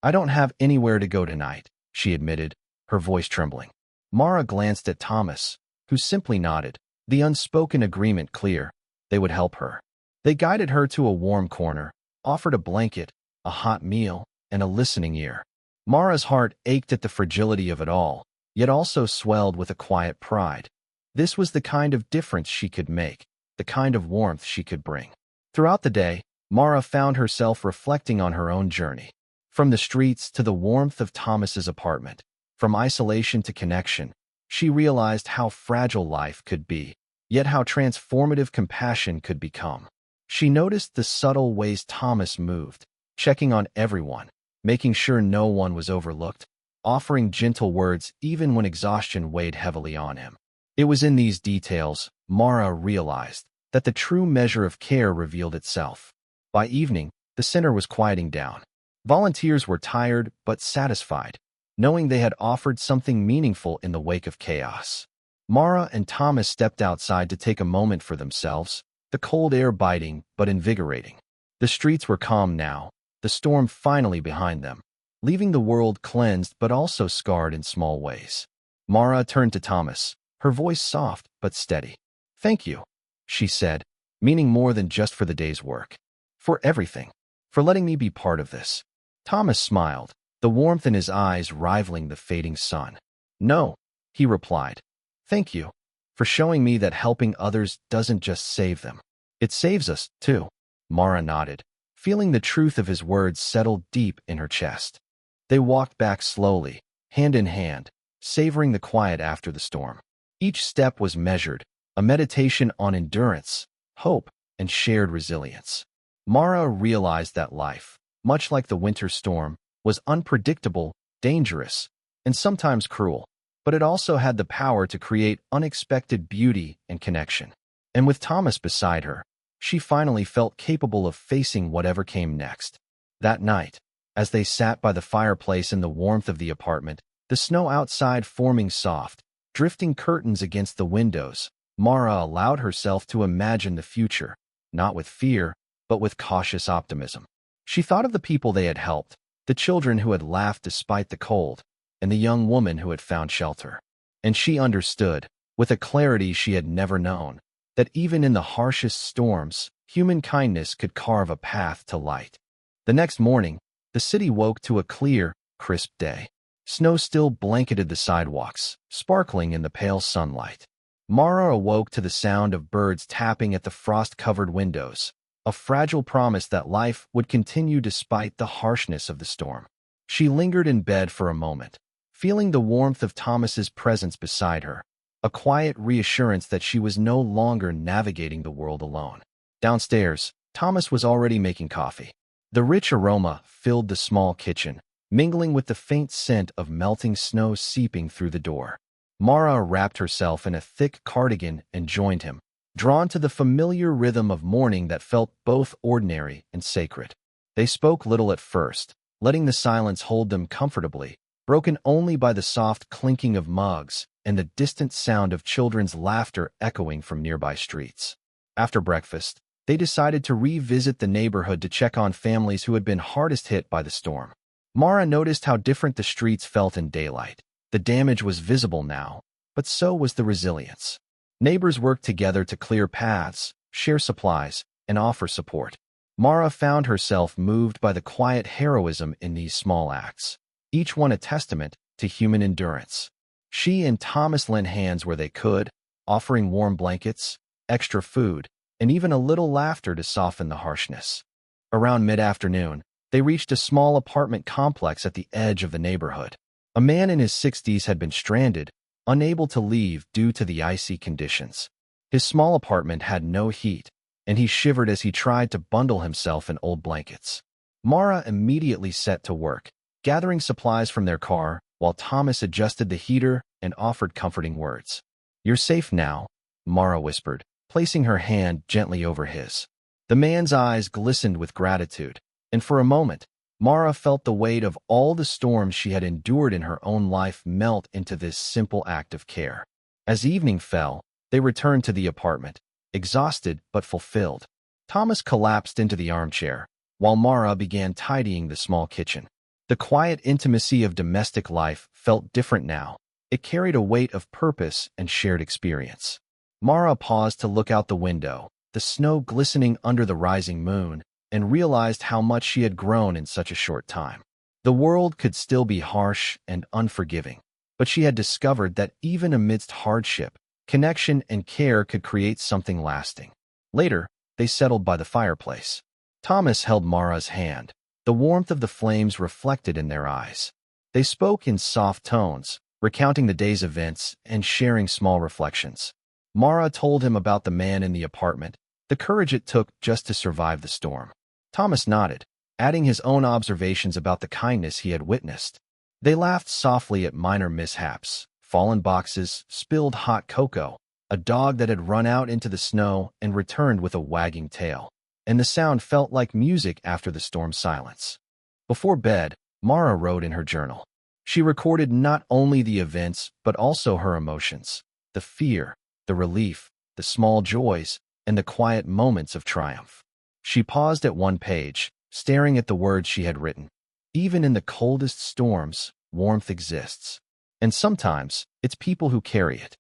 I don't have anywhere to go tonight," she admitted, her voice trembling. Mara glanced at Thomas, who simply nodded, the unspoken agreement clear. They would help her. They guided her to a warm corner, offered a blanket, a hot meal, and a listening ear. Mara's heart ached at the fragility of it all, yet also swelled with a quiet pride. This was the kind of difference she could make, the kind of warmth she could bring. Throughout the day, Mara found herself reflecting on her own journey. From the streets to the warmth of Thomas's apartment, from isolation to connection, she realized how fragile life could be, yet how transformative compassion could become. She noticed the subtle ways Thomas moved, checking on everyone, making sure no one was overlooked, offering gentle words even when exhaustion weighed heavily on him. It was in these details Mara realized that the true measure of care revealed itself. By evening, the center was quieting down. Volunteers were tired but satisfied, knowing they had offered something meaningful in the wake of chaos. Mara and Thomas stepped outside to take a moment for themselves, the cold air biting but invigorating. The streets were calm now, the storm finally behind them, leaving the world cleansed but also scarred in small ways. Mara turned to Thomas, her voice soft but steady. "Thank you," she said, meaning more than just for the day's work. "For everything. For letting me be part of this." Thomas smiled, the warmth in his eyes rivaling the fading sun. "No," he replied. "Thank you for showing me that helping others doesn't just save them. It saves us, too." Mara nodded, feeling the truth of his words settle deep in her chest. They walked back slowly, hand in hand, savoring the quiet after the storm. Each step was measured, a meditation on endurance, hope, and shared resilience. Mara realized that life, much like the winter storm, was unpredictable, dangerous, and sometimes cruel, but it also had the power to create unexpected beauty and connection. And with Thomas beside her, she finally felt capable of facing whatever came next. That night, as they sat by the fireplace in the warmth of the apartment, the snow outside forming soft, drifting curtains against the windows, Mara allowed herself to imagine the future, not with fear, but with cautious optimism. She thought of the people they had helped, the children who had laughed despite the cold, and the young woman who had found shelter. And she understood, with a clarity she had never known, that even in the harshest storms, human kindness could carve a path to light. The next morning, the city woke to a clear, crisp day. Snow still blanketed the sidewalks, sparkling in the pale sunlight. Mara awoke to the sound of birds tapping at the frost-covered windows, a fragile promise that life would continue despite the harshness of the storm. She lingered in bed for a moment, feeling the warmth of Thomas's presence beside her, a quiet reassurance that she was no longer navigating the world alone. Downstairs, Thomas was already making coffee. The rich aroma filled the small kitchen, mingling with the faint scent of melting snow seeping through the door. Mara wrapped herself in a thick cardigan and joined him, drawn to the familiar rhythm of morning that felt both ordinary and sacred. They spoke little at first, letting the silence hold them comfortably, broken only by the soft clinking of mugs and the distant sound of children's laughter echoing from nearby streets. After breakfast, they decided to revisit the neighborhood to check on families who had been hardest hit by the storm. Mara noticed how different the streets felt in daylight. The damage was visible now, but so was the resilience. Neighbors worked together to clear paths, share supplies, and offer support. Mara found herself moved by the quiet heroism in these small acts, each one a testament to human endurance. She and Thomas lent hands where they could, offering warm blankets, extra food, and even a little laughter to soften the harshness. Around mid-afternoon, they reached a small apartment complex at the edge of the neighborhood. A man in his 60s had been stranded, unable to leave due to the icy conditions. His small apartment had no heat, and he shivered as he tried to bundle himself in old blankets. Mara immediately set to work, gathering supplies from their car, while Thomas adjusted the heater and offered comforting words. "You're safe now," Mara whispered, placing her hand gently over his. The man's eyes glistened with gratitude, and for a moment, Mara felt the weight of all the storms she had endured in her own life melt into this simple act of care. As evening fell, they returned to the apartment, exhausted but fulfilled. Thomas collapsed into the armchair, while Mara began tidying the small kitchen. The quiet intimacy of domestic life felt different now. It carried a weight of purpose and shared experience. Mara paused to look out the window, the snow glistening under the rising moon, and realized how much she had grown in such a short time. The world could still be harsh and unforgiving, but she had discovered that even amidst hardship, connection and care could create something lasting. Later, they settled by the fireplace. Thomas held Mara's hand. The warmth of the flames reflected in their eyes. They spoke in soft tones, recounting the day's events and sharing small reflections. Mara told him about the man in the apartment, the courage it took just to survive the storm. Thomas nodded, adding his own observations about the kindness he had witnessed. They laughed softly at minor mishaps, fallen boxes, spilled hot cocoa, a dog that had run out into the snow and returned with a wagging tail, and the sound felt like music after the storm's silence. Before bed, Mara wrote in her journal. She recorded not only the events but also her emotions, the fear, the relief, the small joys, and the quiet moments of triumph. She paused at one page, staring at the words she had written. Even in the coldest storms, warmth exists. And sometimes, it's people who carry it.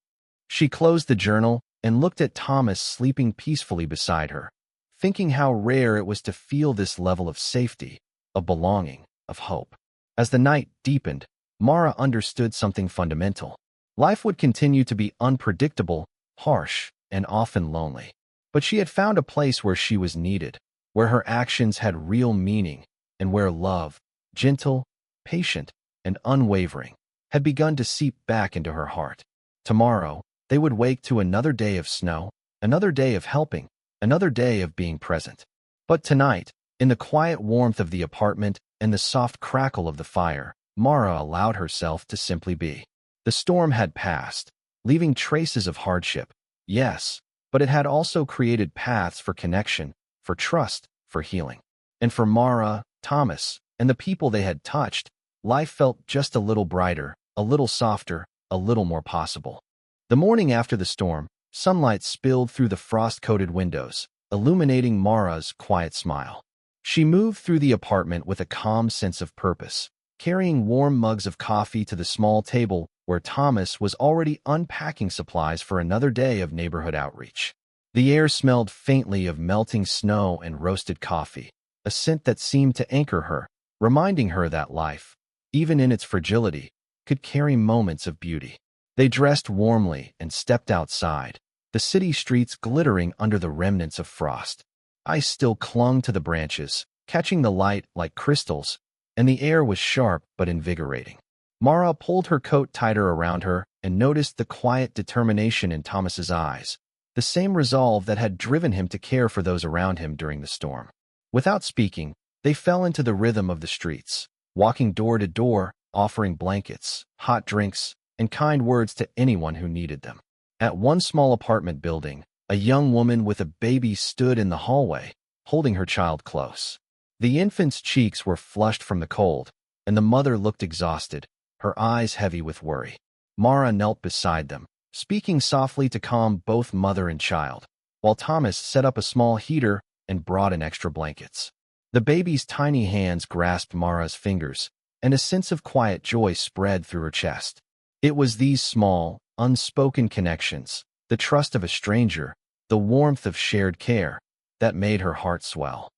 She closed the journal and looked at Thomas sleeping peacefully beside her, thinking how rare it was to feel this level of safety, of belonging, of hope. As the night deepened, Mara understood something fundamental. Life would continue to be unpredictable, harsh, and often lonely. But she had found a place where she was needed, where her actions had real meaning, and where love, gentle, patient, and unwavering, had begun to seep back into her heart. Tomorrow, they would wake to another day of snow, another day of helping, another day of being present. But tonight, in the quiet warmth of the apartment and the soft crackle of the fire, Mara allowed herself to simply be. The storm had passed, leaving traces of hardship, yes, but it had also created paths for connection, for trust, for healing. And for Mara, Thomas, and the people they had touched, life felt just a little brighter, a little softer, a little more possible. The morning after the storm, sunlight spilled through the frost-coated windows, illuminating Mara's quiet smile. She moved through the apartment with a calm sense of purpose, carrying warm mugs of coffee to the small table where Thomas was already unpacking supplies for another day of neighborhood outreach. The air smelled faintly of melting snow and roasted coffee, a scent that seemed to anchor her, reminding her that life, even in its fragility, could carry moments of beauty. They dressed warmly and stepped outside, the city streets glittering under the remnants of frost. Ice still clung to the branches, catching the light like crystals, and the air was sharp but invigorating. Mara pulled her coat tighter around her and noticed the quiet determination in Thomas's eyes, the same resolve that had driven him to care for those around him during the storm. Without speaking, they fell into the rhythm of the streets, walking door to door, offering blankets, hot drinks, and kind words to anyone who needed them. At one small apartment building, a young woman with a baby stood in the hallway, holding her child close. The infant's cheeks were flushed from the cold, and the mother looked exhausted, her eyes heavy with worry. Mara knelt beside them, speaking softly to calm both mother and child, while Thomas set up a small heater and brought in extra blankets. The baby's tiny hands grasped Mara's fingers, and a sense of quiet joy spread through her chest. It was these small, unspoken connections, the trust of a stranger, the warmth of shared care, that made her heart swell.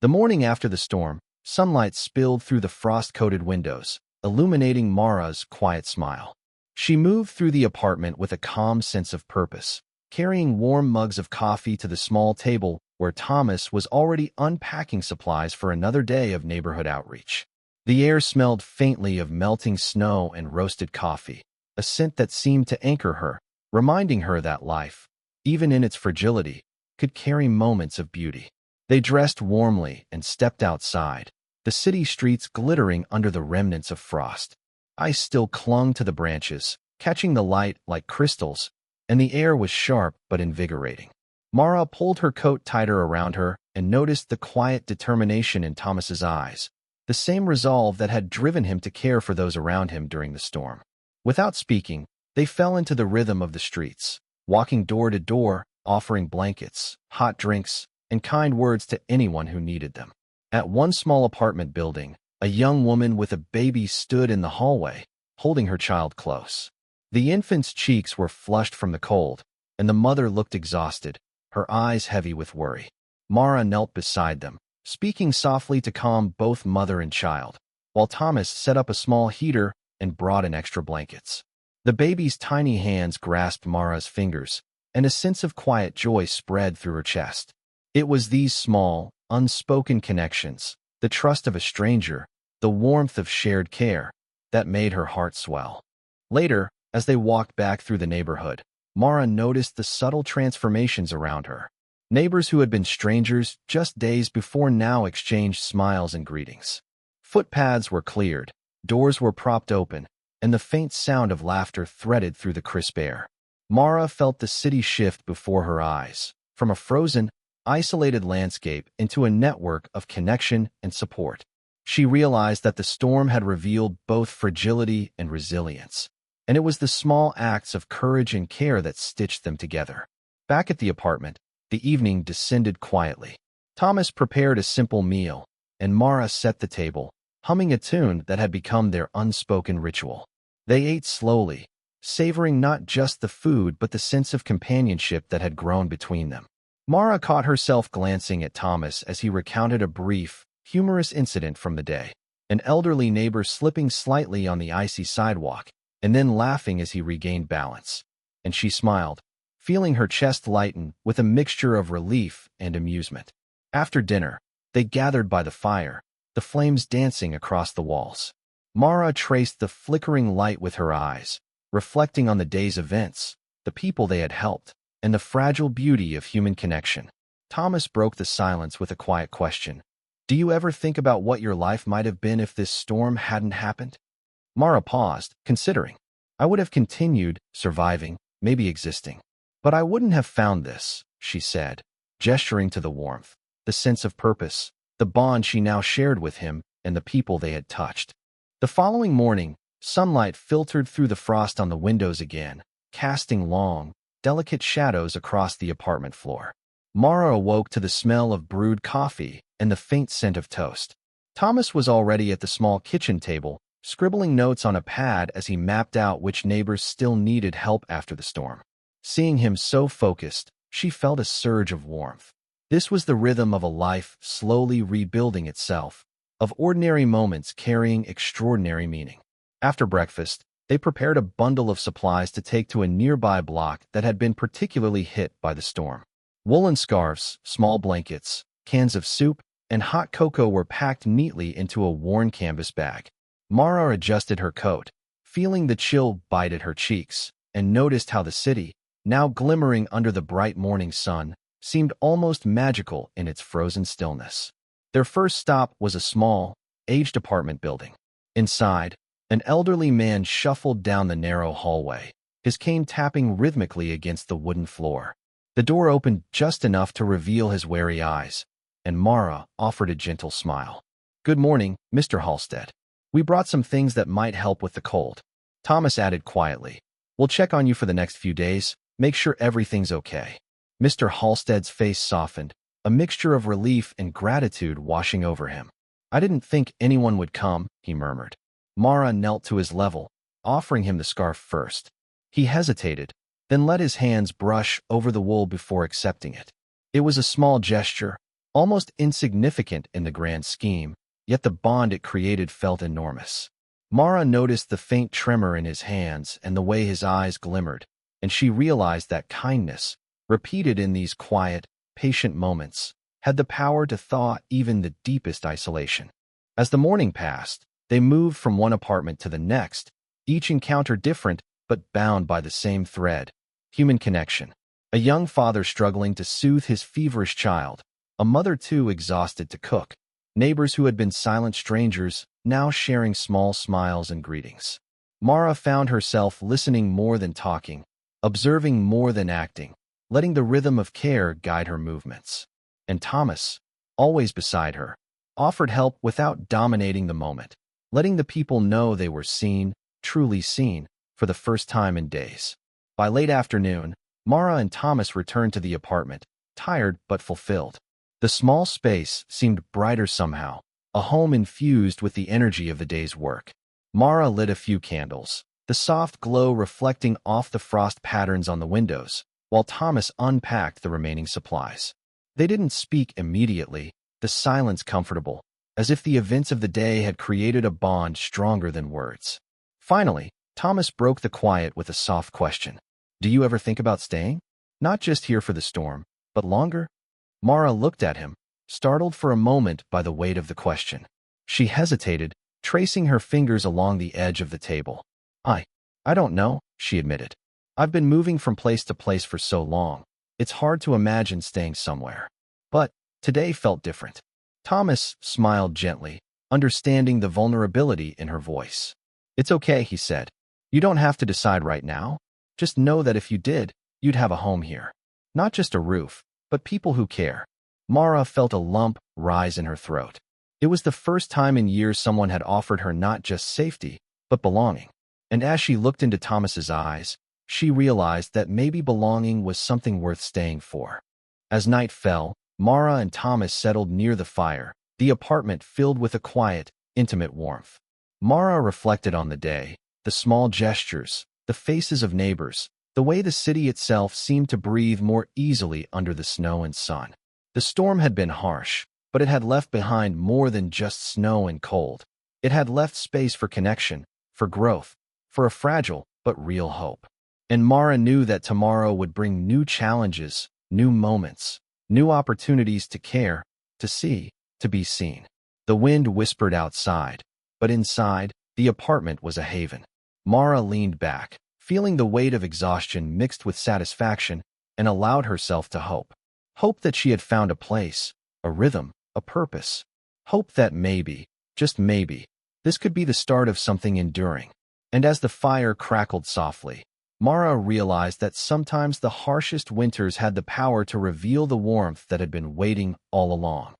The morning after the storm, sunlight spilled through the frost-coated windows, illuminating Mara's quiet smile. She moved through the apartment with a calm sense of purpose, carrying warm mugs of coffee to the small table where Thomas was already unpacking supplies for another day of neighborhood outreach. The air smelled faintly of melting snow and roasted coffee, a scent that seemed to anchor her, reminding her that life, even in its fragility, could carry moments of beauty. They dressed warmly and stepped outside, the city streets glittering under the remnants of frost. Ice still clung to the branches, catching the light like crystals, and the air was sharp but invigorating. Mara pulled her coat tighter around her and noticed the quiet determination in Thomas's eyes, the same resolve that had driven him to care for those around him during the storm. Without speaking, they fell into the rhythm of the streets, walking door to door, offering blankets, hot drinks, and kind words to anyone who needed them. At one small apartment building, a young woman with a baby stood in the hallway, holding her child close. The infant's cheeks were flushed from the cold, and the mother looked exhausted, her eyes heavy with worry. Mara knelt beside them, speaking softly to calm both mother and child, while Thomas set up a small heater and brought in extra blankets. The baby's tiny hands grasped Mara's fingers, and a sense of quiet joy spread through her chest. It was these small, unspoken connections, the trust of a stranger, the warmth of shared care, that made her heart swell. Later, as they walked back through the neighborhood, Mara noticed the subtle transformations around her. Neighbors who had been strangers just days before now exchanged smiles and greetings. Footpaths were cleared, doors were propped open, and the faint sound of laughter threaded through the crisp air. Mara felt the city shift before her eyes, from a frozen, isolated landscape into a network of connection and support. She realized that the storm had revealed both fragility and resilience, and it was the small acts of courage and care that stitched them together. Back at the apartment, the evening descended quietly. Thomas prepared a simple meal, and Mara set the table, humming a tune that had become their unspoken ritual. They ate slowly, savoring not just the food but the sense of companionship that had grown between them. Mara caught herself glancing at Thomas as he recounted a brief, humorous incident from the day. An elderly neighbor slipping slightly on the icy sidewalk, and then laughing as he regained balance. And she smiled, feeling her chest lighten with a mixture of relief and amusement. After dinner, they gathered by the fire, the flames dancing across the walls. Mara traced the flickering light with her eyes, reflecting on the day's events, the people they had helped, and the fragile beauty of human connection. Thomas broke the silence with a quiet question. Do you ever think about what your life might have been if this storm hadn't happened? Mara paused, considering. I would have continued, surviving, maybe existing. But I wouldn't have found this, she said, gesturing to the warmth, the sense of purpose, the bond she now shared with him and the people they had touched. The following morning, sunlight filtered through the frost on the windows again, casting long, delicate shadows across the apartment floor. Mara awoke to the smell of brewed coffee and the faint scent of toast. Thomas was already at the small kitchen table, scribbling notes on a pad as he mapped out which neighbors still needed help after the storm. Seeing him so focused, she felt a surge of warmth. This was the rhythm of a life slowly rebuilding itself, of ordinary moments carrying extraordinary meaning. After breakfast, they prepared a bundle of supplies to take to a nearby block that had been particularly hit by the storm. Woolen scarves, small blankets, cans of soup, and hot cocoa were packed neatly into a worn canvas bag. Mara adjusted her coat, feeling the chill bite at her cheeks, and noticed how the city, now glimmering under the bright morning sun, seemed almost magical in its frozen stillness. Their first stop was a small, aged apartment building. Inside, an elderly man shuffled down the narrow hallway, his cane tapping rhythmically against the wooden floor. The door opened just enough to reveal his wary eyes, and Mara offered a gentle smile. Good morning, Mr. Halstead. We brought some things that might help with the cold. Thomas added quietly. We'll check on you for the next few days, make sure everything's okay. Mr. Halstead's face softened, a mixture of relief and gratitude washing over him. I didn't think anyone would come, he murmured. Mara knelt to his level, offering him the scarf first. He hesitated, then let his hands brush over the wool before accepting it. It was a small gesture, almost insignificant in the grand scheme, yet the bond it created felt enormous. Mara noticed the faint tremor in his hands and the way his eyes glimmered, and she realized that kindness, repeated in these quiet, patient moments, had the power to thaw even the deepest isolation. As the morning passed, they moved from one apartment to the next, each encounter different but bound by the same thread, human connection. A young father struggling to soothe his feverish child, a mother too exhausted to cook, neighbors who had been silent strangers now sharing small smiles and greetings. Mara found herself listening more than talking, observing more than acting, letting the rhythm of care guide her movements. And Thomas, always beside her, offered help without dominating the moment, letting the people know they were seen, truly seen, for the first time in days. By late afternoon, Mara and Thomas returned to the apartment, tired but fulfilled. The small space seemed brighter somehow, a home infused with the energy of the day's work. Mara lit a few candles, the soft glow reflecting off the frost patterns on the windows, while Thomas unpacked the remaining supplies. They didn't speak immediately, the silence comfortable, as if the events of the day had created a bond stronger than words. Finally, Thomas broke the quiet with a soft question. Do you ever think about staying? Not just here for the storm, but longer? Mara looked at him, startled for a moment by the weight of the question. She hesitated, tracing her fingers along the edge of the table. I don't know, she admitted. I've been moving from place to place for so long. It's hard to imagine staying somewhere. But today felt different. Thomas smiled gently, understanding the vulnerability in her voice. It's okay, he said. You don't have to decide right now. Just know that if you did, you'd have a home here. Not just a roof, but people who care. Mara felt a lump rise in her throat. It was the first time in years someone had offered her not just safety, but belonging. And as she looked into Thomas's eyes, she realized that maybe belonging was something worth staying for. As night fell, Mara and Thomas settled near the fire, the apartment filled with a quiet, intimate warmth. Mara reflected on the day, the small gestures, the faces of neighbors, the way the city itself seemed to breathe more easily under the snow and sun. The storm had been harsh, but it had left behind more than just snow and cold. It had left space for connection, for growth, for a fragile but real hope. And Mara knew that tomorrow would bring new challenges, new moments, new opportunities to care, to see, to be seen. The wind whispered outside, but inside, the apartment was a haven. Mara leaned back, feeling the weight of exhaustion mixed with satisfaction, and allowed herself to hope. Hope that she had found a place, a rhythm, a purpose. Hope that maybe, just maybe, this could be the start of something enduring. And as the fire crackled softly, Mara realized that sometimes the harshest winters had the power to reveal the warmth that had been waiting all along.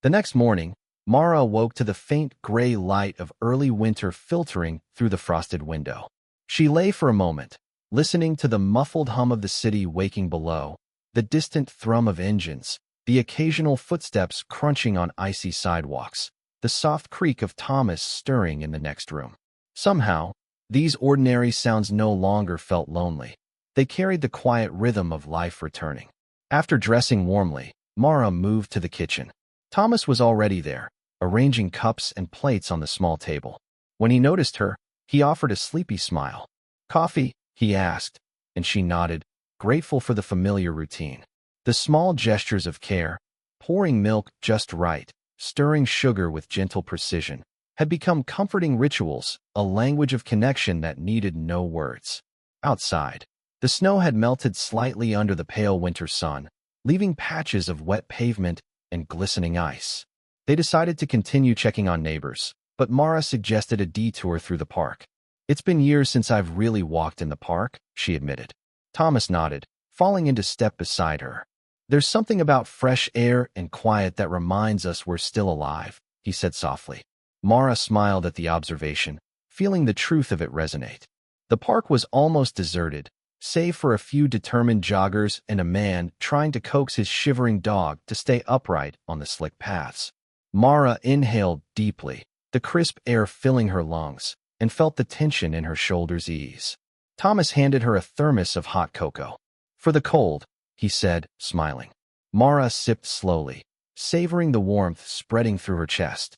The next morning, Mara awoke to the faint gray light of early winter filtering through the frosted window. She lay for a moment, listening to the muffled hum of the city waking below, the distant thrum of engines, the occasional footsteps crunching on icy sidewalks, the soft creak of Thomas stirring in the next room. Somehow, these ordinary sounds no longer felt lonely. They carried the quiet rhythm of life returning. After dressing warmly, Mara moved to the kitchen. Thomas was already there, arranging cups and plates on the small table. When he noticed her, he offered a sleepy smile. "Coffee?" he asked, and she nodded, grateful for the familiar routine. The small gestures of care, pouring milk just right, stirring sugar with gentle precision, had become comforting rituals, a language of connection that needed no words. Outside, the snow had melted slightly under the pale winter sun, leaving patches of wet pavement and glistening ice. They decided to continue checking on neighbors, but Mara suggested a detour through the park. "It's been years since I've really walked in the park," she admitted. Thomas nodded, falling into step beside her. "There's something about fresh air and quiet that reminds us we're still alive," he said softly. Mara smiled at the observation, feeling the truth of it resonate. The park was almost deserted, save for a few determined joggers and a man trying to coax his shivering dog to stay upright on the slick paths. Mara inhaled deeply, the crisp air filling her lungs, and felt the tension in her shoulders ease. Thomas handed her a thermos of hot cocoa. "For the cold," he said, smiling. Mara sipped slowly, savoring the warmth spreading through her chest.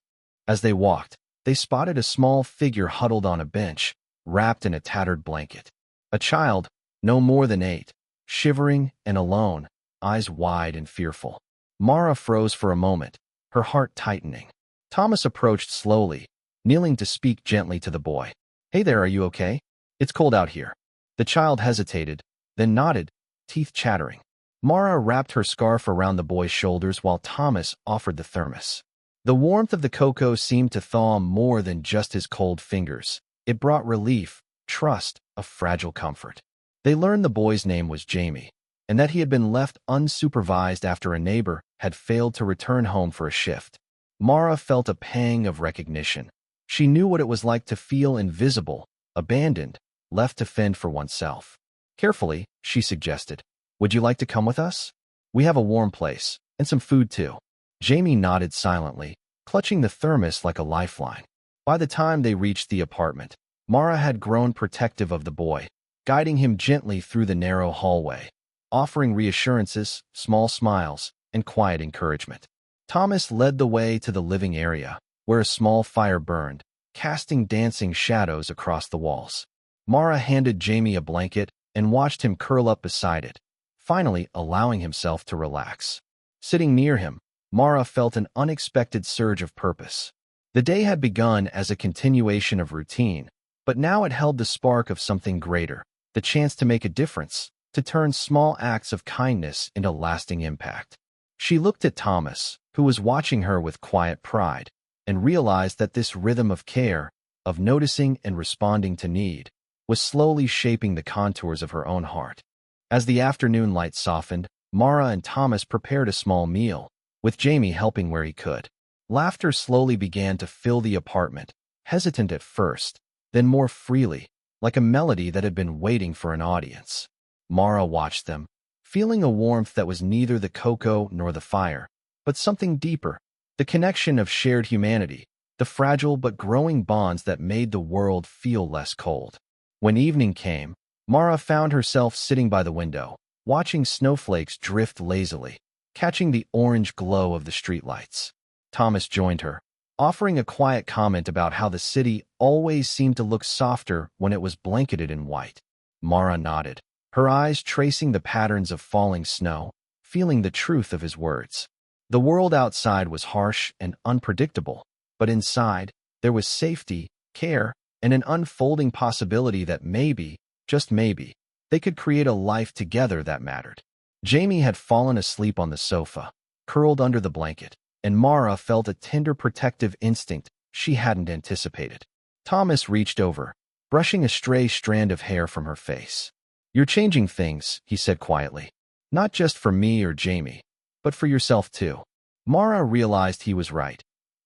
As they walked, they spotted a small figure huddled on a bench, wrapped in a tattered blanket. A child, no more than 8, shivering and alone, eyes wide and fearful. Mara froze for a moment, her heart tightening. Thomas approached slowly, kneeling to speak gently to the boy. "Hey there, are you okay? It's cold out here." The child hesitated, then nodded, teeth chattering. Mara wrapped her scarf around the boy's shoulders while Thomas offered the thermos. The warmth of the cocoa seemed to thaw more than just his cold fingers. It brought relief, trust, a fragile comfort. They learned the boy's name was Jamie, and that he had been left unsupervised after a neighbor had failed to return home for a shift. Mara felt a pang of recognition. She knew what it was like to feel invisible, abandoned, left to fend for oneself. Carefully, she suggested, "Would you like to come with us? We have a warm place, and some food too." Jamie nodded silently, clutching the thermos like a lifeline. By the time they reached the apartment, Mara had grown protective of the boy, guiding him gently through the narrow hallway, offering reassurances, small smiles, and quiet encouragement. Thomas led the way to the living area, where a small fire burned, casting dancing shadows across the walls. Mara handed Jamie a blanket and watched him curl up beside it, finally allowing himself to relax. Sitting near him, Mara felt an unexpected surge of purpose. The day had begun as a continuation of routine, but now it held the spark of something greater, the chance to make a difference, to turn small acts of kindness into lasting impact. She looked at Thomas, who was watching her with quiet pride, and realized that this rhythm of care, of noticing and responding to need, was slowly shaping the contours of her own heart. As the afternoon light softened, Mara and Thomas prepared a small meal, with Jamie helping where he could. Laughter slowly began to fill the apartment, hesitant at first, then more freely, like a melody that had been waiting for an audience. Mara watched them, feeling a warmth that was neither the cocoa nor the fire, but something deeper, the connection of shared humanity, the fragile but growing bonds that made the world feel less cold. When evening came, Mara found herself sitting by the window, watching snowflakes drift lazily, catching the orange glow of the streetlights. Thomas joined her, offering a quiet comment about how the city always seemed to look softer when it was blanketed in white. Mara nodded, her eyes tracing the patterns of falling snow, feeling the truth of his words. The world outside was harsh and unpredictable, but inside, there was safety, care, and an unfolding possibility that maybe, just maybe, they could create a life together that mattered. Jamie had fallen asleep on the sofa, curled under the blanket, and Mara felt a tender protective instinct she hadn't anticipated. Thomas reached over, brushing a stray strand of hair from her face. "You're changing things," he said quietly. "Not just for me or Jamie, but for yourself too." Mara realized he was right.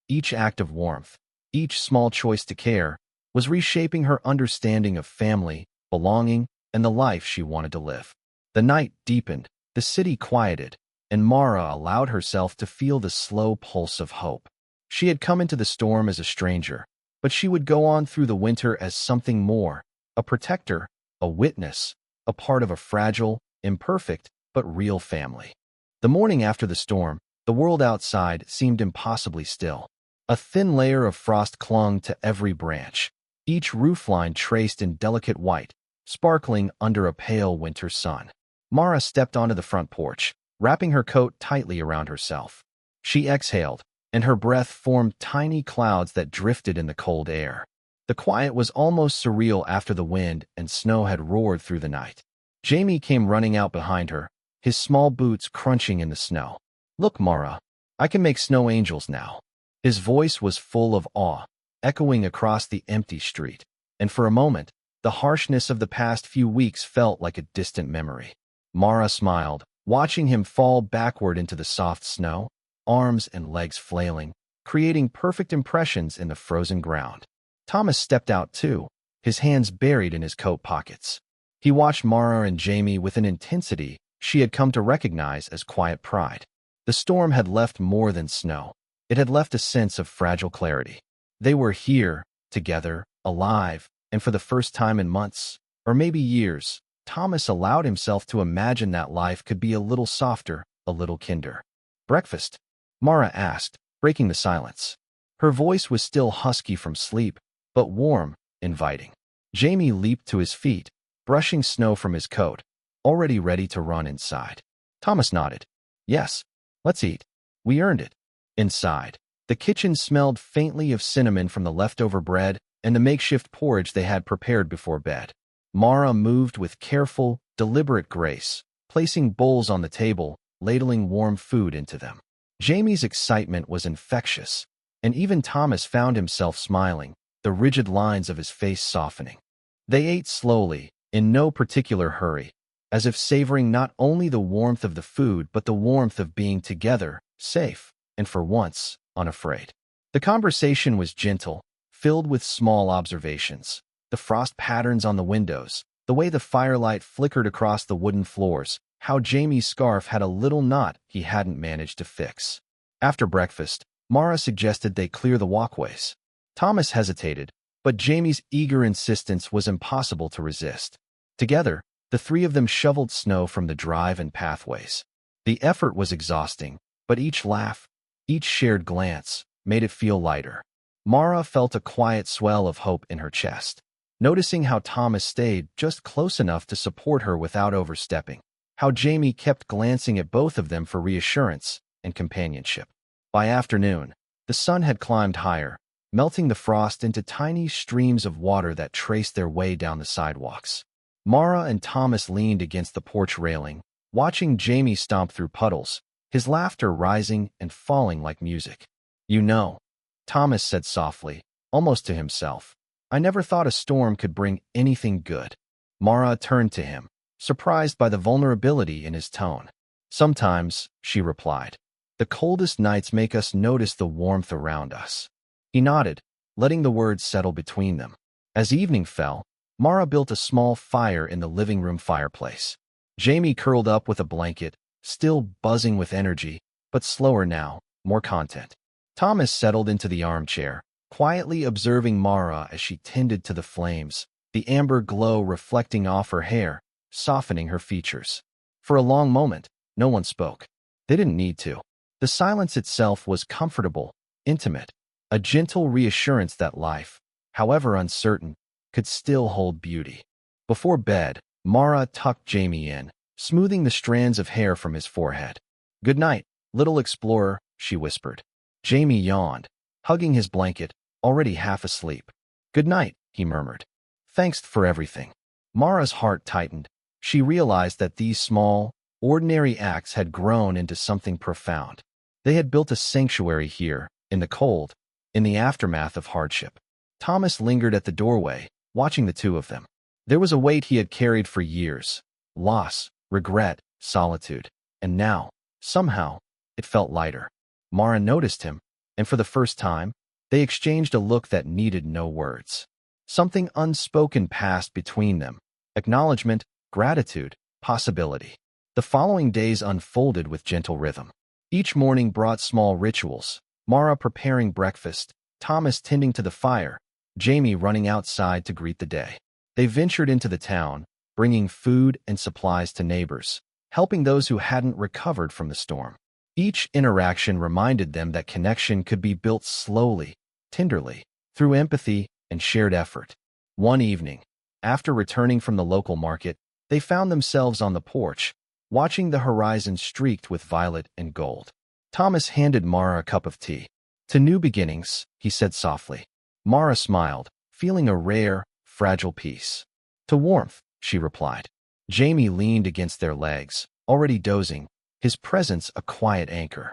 Each act of warmth, each small choice to care, was reshaping her understanding of family, belonging, and the life she wanted to live. The night deepened, the city quieted, and Mara allowed herself to feel the slow pulse of hope. She had come into the storm as a stranger, but she would go on through the winter as something more, a protector, a witness, a part of a fragile, imperfect, but real family. The morning after the storm, the world outside seemed impossibly still. A thin layer of frost clung to every branch, each roofline traced in delicate white, sparkling under a pale winter sun. Mara stepped onto the front porch, wrapping her coat tightly around herself. She exhaled, and her breath formed tiny clouds that drifted in the cold air. The quiet was almost surreal after the wind and snow had roared through the night. Jamie came running out behind her, his small boots crunching in the snow. "Look, Mara, I can make snow angels now." His voice was full of awe, echoing across the empty street, and for a moment, the harshness of the past few weeks felt like a distant memory. Mara smiled, watching him fall backward into the soft snow, arms and legs flailing, creating perfect impressions in the frozen ground. Thomas stepped out too, his hands buried in his coat pockets. He watched Mara and Jamie with an intensity she had come to recognize as quiet pride. The storm had left more than snow. It had left a sense of fragile clarity. They were here, together, alive, and for the first time in months, or maybe years, Thomas allowed himself to imagine that life could be a little softer, a little kinder. "Breakfast?" Mara asked, breaking the silence. Her voice was still husky from sleep, but warm, inviting. Jamie leaped to his feet, brushing snow from his coat, already ready to run inside. Thomas nodded. "Yes, let's eat. We earned it." Inside, the kitchen smelled faintly of cinnamon from the leftover bread and the makeshift porridge they had prepared before bed. Mara moved with careful, deliberate grace, placing bowls on the table, ladling warm food into them. Jamie's excitement was infectious, and even Thomas found himself smiling, the rigid lines of his face softening. They ate slowly, in no particular hurry, as if savoring not only the warmth of the food but the warmth of being together, safe, and for once, unafraid. The conversation was gentle, filled with small observations. The frost patterns on the windows, the way the firelight flickered across the wooden floors, how Jamie's scarf had a little knot he hadn't managed to fix. After breakfast, Mara suggested they clear the walkways. Thomas hesitated, but Jamie's eager insistence was impossible to resist. Together, the three of them shoveled snow from the drive and pathways. The effort was exhausting, but each laugh, each shared glance, made it feel lighter. Mara felt a quiet swell of hope in her chest, noticing how Thomas stayed just close enough to support her without overstepping, how Jamie kept glancing at both of them for reassurance and companionship. By afternoon, the sun had climbed higher, melting the frost into tiny streams of water that traced their way down the sidewalks. Mara and Thomas leaned against the porch railing, watching Jamie stomp through puddles, his laughter rising and falling like music. "You know," Thomas said softly, almost to himself, "I never thought a storm could bring anything good." Mara turned to him, surprised by the vulnerability in his tone. "Sometimes," she replied, "the coldest nights make us notice the warmth around us." He nodded, letting the words settle between them. As evening fell, Mara built a small fire in the living room fireplace. Jamie curled up with a blanket, still buzzing with energy, but slower now, more content. Thomas settled into the armchair, quietly observing Mara as she tended to the flames, the amber glow reflecting off her hair, softening her features. For a long moment, no one spoke. They didn't need to. The silence itself was comfortable, intimate, a gentle reassurance that life, however uncertain, could still hold beauty. Before bed, Mara tucked Jamie in, smoothing the strands of hair from his forehead. "Good night, little explorer," she whispered. Jamie yawned, hugging his blanket, already half asleep. "Good night," he murmured. "Thanks for everything." Mara's heart tightened. She realized that these small, ordinary acts had grown into something profound. They had built a sanctuary here, in the cold, in the aftermath of hardship. Thomas lingered at the doorway, watching the two of them. There was a weight he had carried for years: loss, regret, solitude. And now, somehow, it felt lighter. Mara noticed him, and for the first time, they exchanged a look that needed no words. Something unspoken passed between them: acknowledgement, gratitude, possibility. The following days unfolded with gentle rhythm. Each morning brought small rituals: Mara preparing breakfast, Thomas tending to the fire, Jamie running outside to greet the day. They ventured into the town, bringing food and supplies to neighbors, helping those who hadn't recovered from the storm. Each interaction reminded them that connection could be built slowly, tenderly, through empathy and shared effort. One evening, after returning from the local market, they found themselves on the porch, watching the horizon streaked with violet and gold. Thomas handed Mara a cup of tea. "To new beginnings," he said softly. Mara smiled, feeling a rare, fragile peace. "To warmth," she replied. Jamie leaned against their legs, already dozing, his presence a quiet anchor.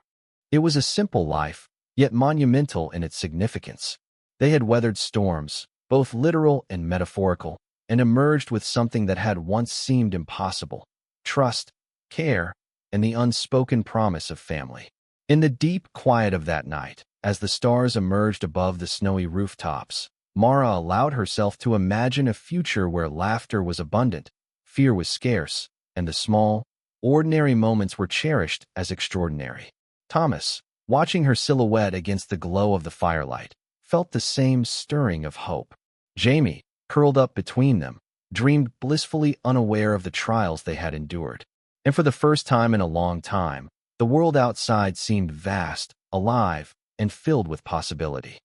It was a simple life, yet monumental in its significance. They had weathered storms, both literal and metaphorical, and emerged with something that had once seemed impossible: trust, care, and the unspoken promise of family. In the deep quiet of that night, as the stars emerged above the snowy rooftops, Mara allowed herself to imagine a future where laughter was abundant, fear was scarce, and the small, ordinary moments were cherished as extraordinary. Thomas, watching her silhouette against the glow of the firelight, felt the same stirring of hope. Jamie, curled up between them, dreamed blissfully unaware of the trials they had endured. And for the first time in a long time, the world outside seemed vast, alive, and filled with possibility.